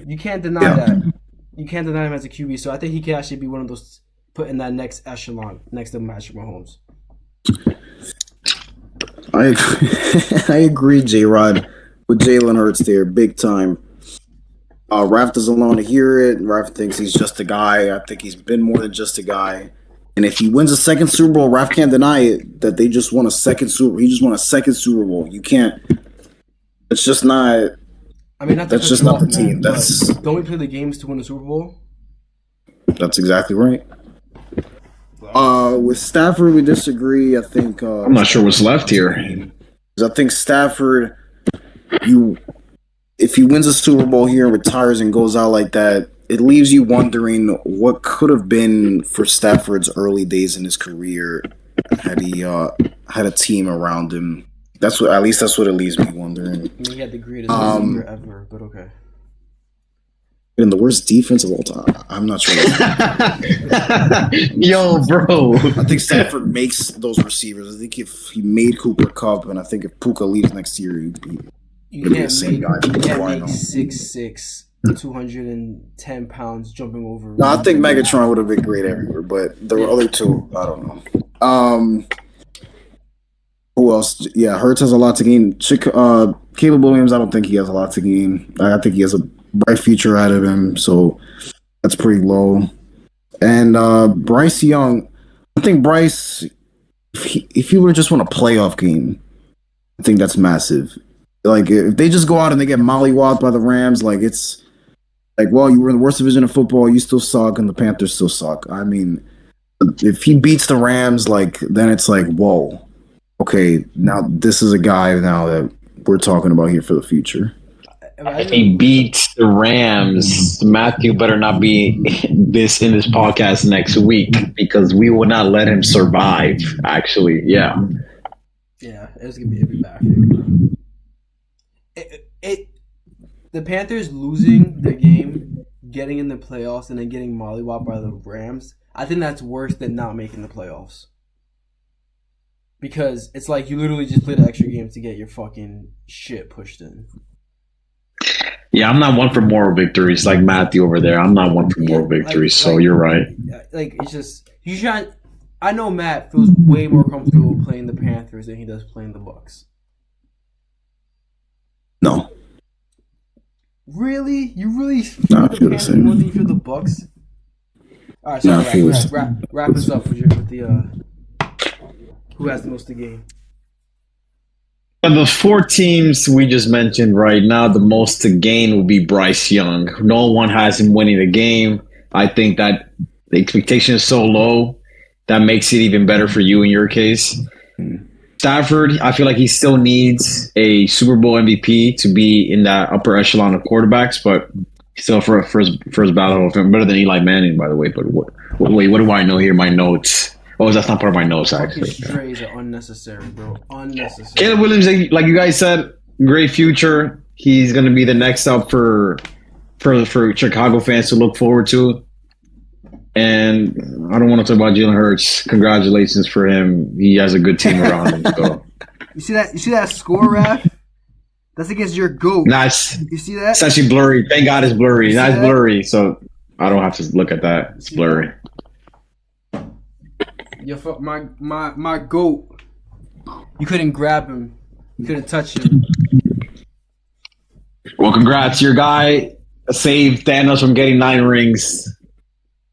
you can't deny that. You can't deny him as a QB. So I think he could actually be one of those put in that next echelon next to Patrick Mahomes. I agree, J-Rod, with Jalen Hurts there, big time. Raf doesn't want to hear it. Raf thinks he's just a guy. I think he's been more than just a guy. And if he wins a second Super Bowl, Raf can't deny it that they just won a second Super Bowl. He just won a second Super Bowl. You can't. It's just not. I mean, that's just not the team. Don't we play the games to win the Super Bowl? That's exactly right. With Stafford, we disagree. I think. I'm not sure what's left here. I think Stafford, if he wins a Super Bowl here and retires and goes out like that, it leaves you wondering what could have been for Stafford's early days in his career had he had a team around him. That's what it leaves me wondering. I mean, he had the greatest receiver ever, but okay. And the worst defense of all time. I'm not sure. Yo, bro. I think Stafford makes those receivers. I think if he made Cooper Kupp, and I think if Puka leaves next year, he'd be the same guy. You can't make 6'6", 210 pounds jumping over. No, I think Megatron would have been great everywhere, but the other two, I don't know. Who else? Yeah, Hurts has a lot to gain. Caleb Williams, I don't think he has a lot to gain. I think he has a bright future ahead of him, so that's pretty low. And Bryce Young, I think Bryce, if he were to just win a playoff game, I think that's massive. Like, if they just go out and they get mollywopped by the Rams, like, it's like, well, you were in the worst division of football, you still suck, and the Panthers still suck. I mean, if he beats the Rams, like, then it's like, whoa. Okay, now this is a guy now that we're talking about here for the future. If he beats the Rams, Matthew better not be in this podcast next week because we will not let him survive. Actually, yeah. Yeah, it'd be bad. The Panthers losing the game, getting in the playoffs, and then getting mollywopped by the Rams. I think that's worse than not making the playoffs. Because it's like you literally just played an extra game to get your fucking shit pushed in. Yeah, I'm not one for moral victories like Matthew over there. I'm not one for moral victories, so you're right. Like, it's just I know Matt feels way more comfortable playing the Panthers than he does playing the Bucks. No. Really? You really feel the Panthers more than you feel the Bucks? All right, so wrap us up with the Who has the most to gain? Of the four teams we just mentioned right now, the most to gain will be Bryce Young. No one has him winning the game. I think that the expectation is so low that makes it even better for you in your case. Stafford, I feel like he still needs a Super Bowl MVP to be in that upper echelon of quarterbacks, but still for a first battle, better than Eli Manning, by the way. But wait, what do I know here? My notes. Oh, that's not part of my notes, actually. These strays are unnecessary, bro. Unnecessary. Caleb Williams, like you guys said, great future. He's going to be the next up for Chicago fans to look forward to. And I don't want to talk about Jalen Hurts. Congratulations for him. He has a good team around him. So. You see that score, Raph? That's against your GOAT. Nice. You see that? It's actually blurry. Thank God it's blurry. That's blurry, so I don't have to look at that. It's blurry. My GOAT. You couldn't grab him. You couldn't touch him. Well, congrats. Your guy saved Thanos from getting 9 rings.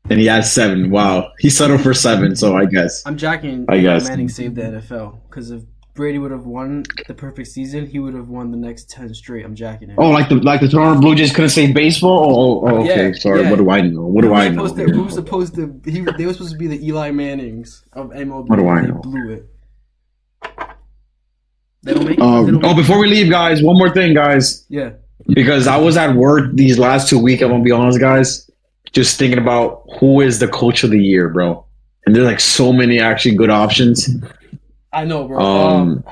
And he has 7. Wow. He settled for 7, so I guess. I'm jacking. I guess. Manning saved the NFL. Because if Brady would have won the perfect season, he would have won the next 10 straight. I'm jacking him. Oh, like the Toronto Blue Jays couldn't save baseball? Oh okay. Yeah, Sorry. yeah. What do I know? What do I know? They were supposed to be the Eli Mannings of MLB. What do I They know? blew it. They don't make it. Before we leave, guys, one more thing, guys. Yeah. Because I was at work these last 2 weeks, I'm going to be honest, guys, just thinking about who is the coach of the year, bro. And there's like so many actually good options. I know, bro.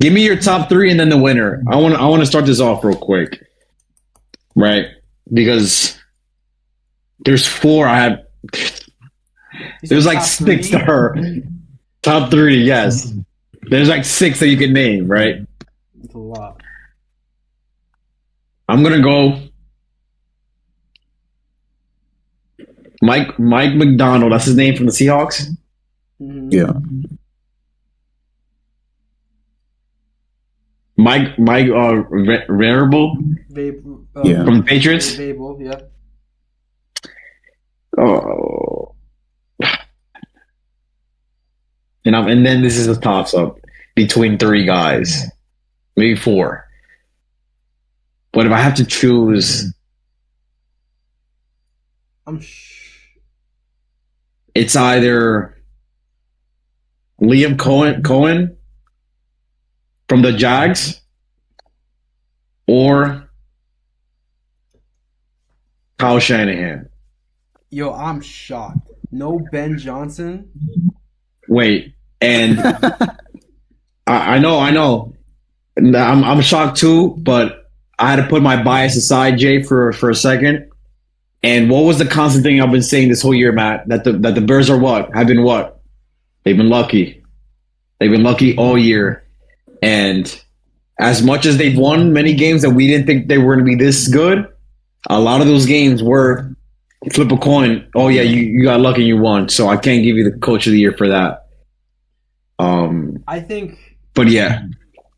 Give me your top 3 and then the winner. I want to start this off real quick. Right? Because there's 4 I have. There's like 6 that are top 3, yes. There's like 6 that you can name, right? It's a lot. I'm gonna go Mike McDonald. That's his name from the Seahawks. Mm-hmm. Yeah. Mike Variable Yeah. from the Patriots. Babel, yeah. Oh, and then this is a toss up between 3 guys, maybe 4. But if I have to choose, it's either Liam Cohen from the Jags or Kyle Shanahan. Yo, I'm shocked. No Ben Johnson. Wait, and I know. I'm shocked too, but I had to put my bias aside, Jay, for a second. And what was the constant thing I've been saying this whole year, Matt? That the Bears are what? Have been what? They've been lucky. They've been lucky all year. And as much as they've won many games that we didn't think they were going to be this good, a lot of those games were flip a coin. Oh yeah, you got lucky and you won. So I can't give you the coach of the year for that. I think. But yeah.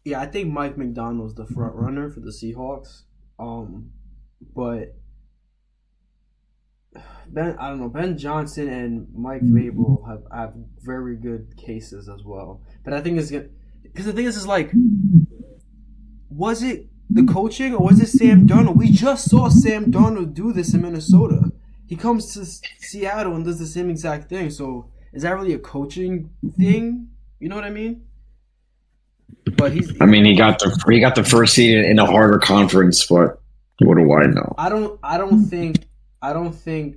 Yeah, I think Mike McDonald's the front runner for the Seahawks. But Ben Johnson and Mike Vrabel have very good cases as well. But I think it's good because the thing is like, was it the coaching or was it Sam Darnold? We just saw Sam Darnold do this in Minnesota. He comes to Seattle and does the same exact thing. So is that really a coaching thing? You know what I mean? But he got the first seed in a harder conference, but what do I know? I don't think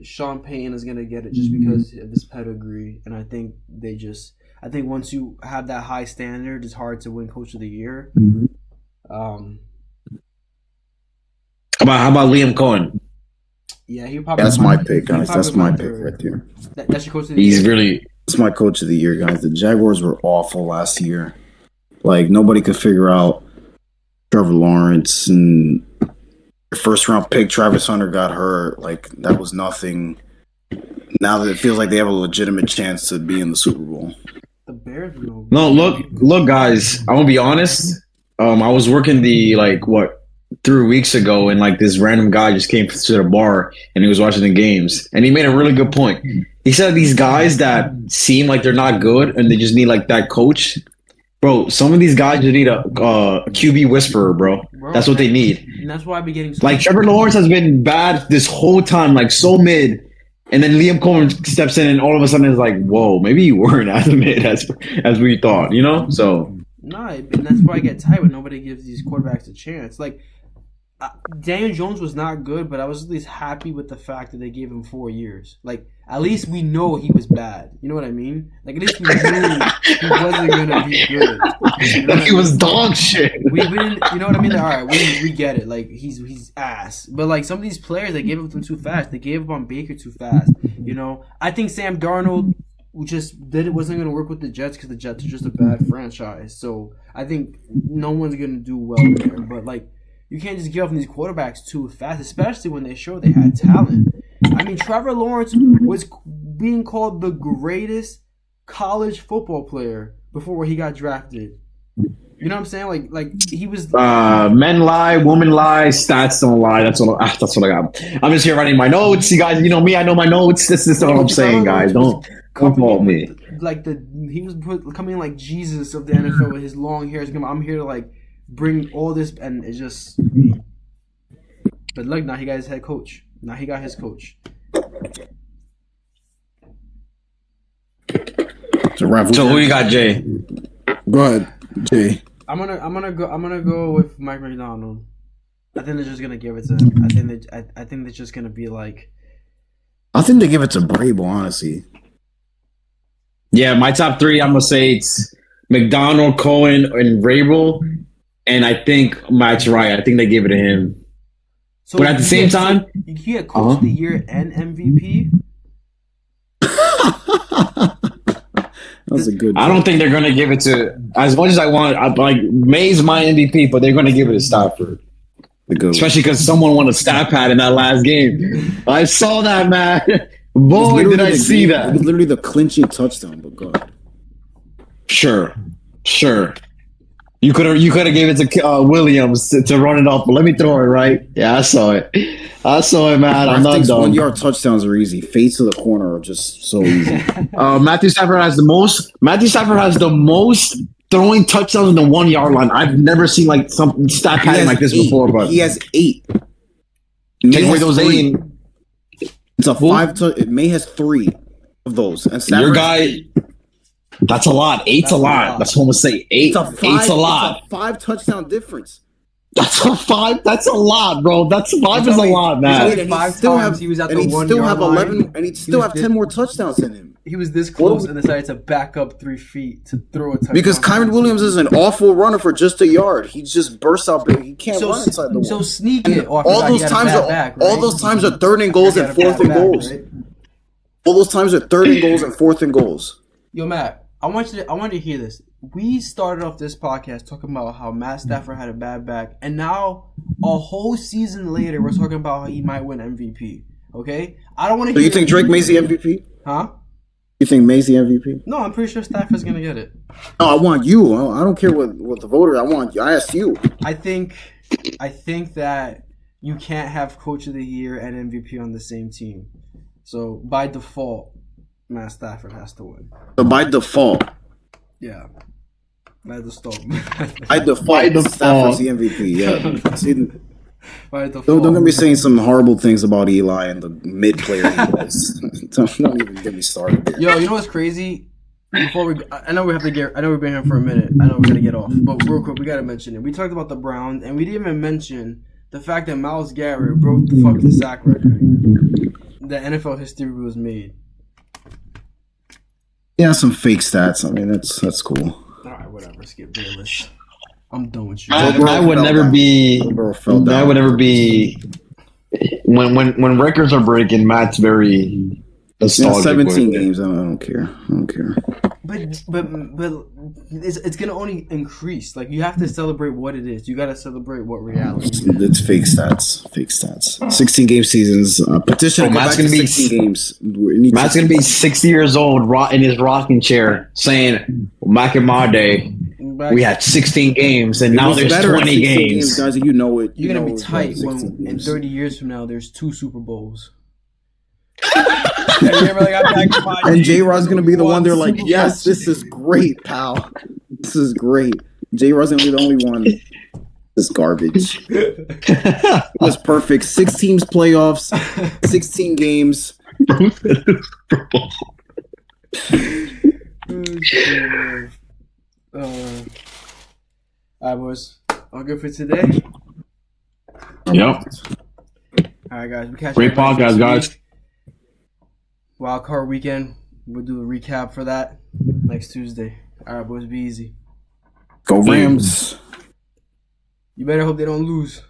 Sean Payton is gonna get it just because of his pedigree, and I think once you have that high standard, it's hard to win Coach of the Year. Mm-hmm. How about Liam Cohen? Yeah, he probably. That's my pick, guys. That's my pick right there. That's your Coach of the Year. That's my Coach of the Year, guys. The Jaguars were awful last year. Like, nobody could figure out Trevor Lawrence, and your first-round pick, Travis Hunter, got hurt. Like, that was nothing. Now that it feels like they have a legitimate chance to be in the Super Bowl. The Bears, no, look, guys. I'm gonna be honest. I was working the 3 weeks ago, and like this random guy just came to the bar and he was watching the games, and he made a really good point. He said these guys that seem like they're not good and they just need like that coach, bro. Some of these guys just need a QB whisperer, bro. That's what they need. And that's why I be getting so Like Trevor Lawrence has been bad this whole time, like so mid, and then Liam Cohen steps in, and all of a sudden it's like, whoa, maybe you weren't as mid as we thought, you know? So no, and that's why I get tired when nobody gives these quarterbacks a chance. Like Daniel Jones was not good, but I was at least happy with the fact that they gave him 4 years. Like at least we know he was bad. You know what I mean? Like at least we knew he wasn't gonna be good. You know he was dog shit. We didn't, you know what I mean? Like, all right, we get it. Like he's ass, but like some of these players, they gave up to him too fast. They gave up on Baker too fast. You know, I think Sam Darnold wasn't going to work with the Jets because the Jets are just a bad franchise. So I think no one's going to do well there. But like, you can't just give up on these quarterbacks too fast, especially when they show they had talent. I mean, Trevor Lawrence was being called the greatest college football player before he got drafted. You know what I'm saying? Like he was. Men lie, women lie, stats don't lie. That's what I got. I'm just here writing my notes. You guys, you know me. I know my notes. This is what I'm saying, guys. Don't fault me. Like he was coming like Jesus of the NFL with his long hair. I'm here to like bring all this, and it's just. But look, now he got his head coach. Now he got his coach. So who you got, Jay? Go ahead, Jay. I'm gonna go with Mike McDonald. I think they're just gonna give it to him. I think they're just gonna be like. I think they give it to Vrabel, honestly. Yeah, my top three, I'm gonna say it's McDonald, Cohen, and Vrabel, and I think Matt's right. I think they give it to him. So but at the same time, you get Coach of the Year and MVP. That's a good. I don't think they're gonna give it to. As much as I want, like May's my MVP, but they're gonna give it to Stafford. Especially because someone won a stat pad in that last game. I saw that, man. Boy, did I see that. It was literally the clinching touchdown, but God. Sure. You could have gave it to Williams to run it off, but let me throw it right. Yeah, I saw it, man. I'm not done. 1-yard touchdowns are easy. Fades to the corner are just so easy. Matthew Stafford has the most. Matthew Stafford has the most throwing touchdowns in the 1-yard line. I've never seen like some stat pattern like this before. But he has 8. Take away those 8. It's a 5. May has 3 of those. And Stafford, your guy. That's a lot. 8's a lot. That's what I'm gonna say. 8. 8's a lot. It's a 5 touchdown difference. That's a 5. That's a lot, bro. That's 5 is a lot, man. He was at the 1 yard line. And he'd still have 10 more touchdowns in him. He was this close and decided to back up 3 feet to throw a touchdown. Because Kyren Williams is an awful runner for just a yard. He just bursts out big. He can't run inside the wall. So sneak it. All those times are 3rd and goals and 4th and goals. All those times are 3rd and goals and 4th and goals. Yo, Matt, I want you to hear this. We started off this podcast talking about how Matt Stafford had a bad back, and now a whole season later, we're talking about how he might win MVP. Okay, I don't want to. So you think Drake May's the MVP? Huh? You think May's the MVP? No, I'm pretty sure Stafford's gonna get it. No, I want you. I don't care what the voter. I asked you. I think that you can't have Coach of the Year and MVP on the same team. So by default, Matt Stafford has to win. So by default. Yeah. By default. Stafford's the MVP. Yeah. See, by default. Don't get me saying some horrible things about Eli and the mid player he was. Don't even get me started. Yo, you know what's crazy? Before I know we've been here for a minute. I know we're gonna get off, but real quick, we gotta mention it. We talked about the Browns, and we didn't even mention the fact that Myles Garrett broke the fucking sack record. The NFL history was made. Yeah, some fake stats. I mean, that's cool. All right, whatever. Skip Bayless. I'm done with you. I would never be. When records are breaking, Matt's very nostalgic. 17 games. I don't care. But it's gonna only increase. Like you have to celebrate what it is. You gotta celebrate what reality. It's fake stats. 16 game seasons. Petition. Matt's gonna be 16 games. Matt's gonna be 60 years old, in his rocking chair, saying, "Back in my day, we had 16 games, and It now was there's better at 20 16 games. guys. You know it. You're gonna be it's better tight at when 16 in games. 30 years from now there's 2 Super Bowls. And J-Rod's gonna be the one. They're like, yes, this is great, pal. This is great. J-Rod's gonna be the only one. This is garbage. It was perfect. 6 teams playoffs, 16 games. All right, boys. All good for today. Yep. All right, guys. We catch Great you guys podcast, next guys. week. Wild card weekend. We'll do a recap for that next Tuesday. All right, boys. Be easy. Go Rams. You better hope they don't lose.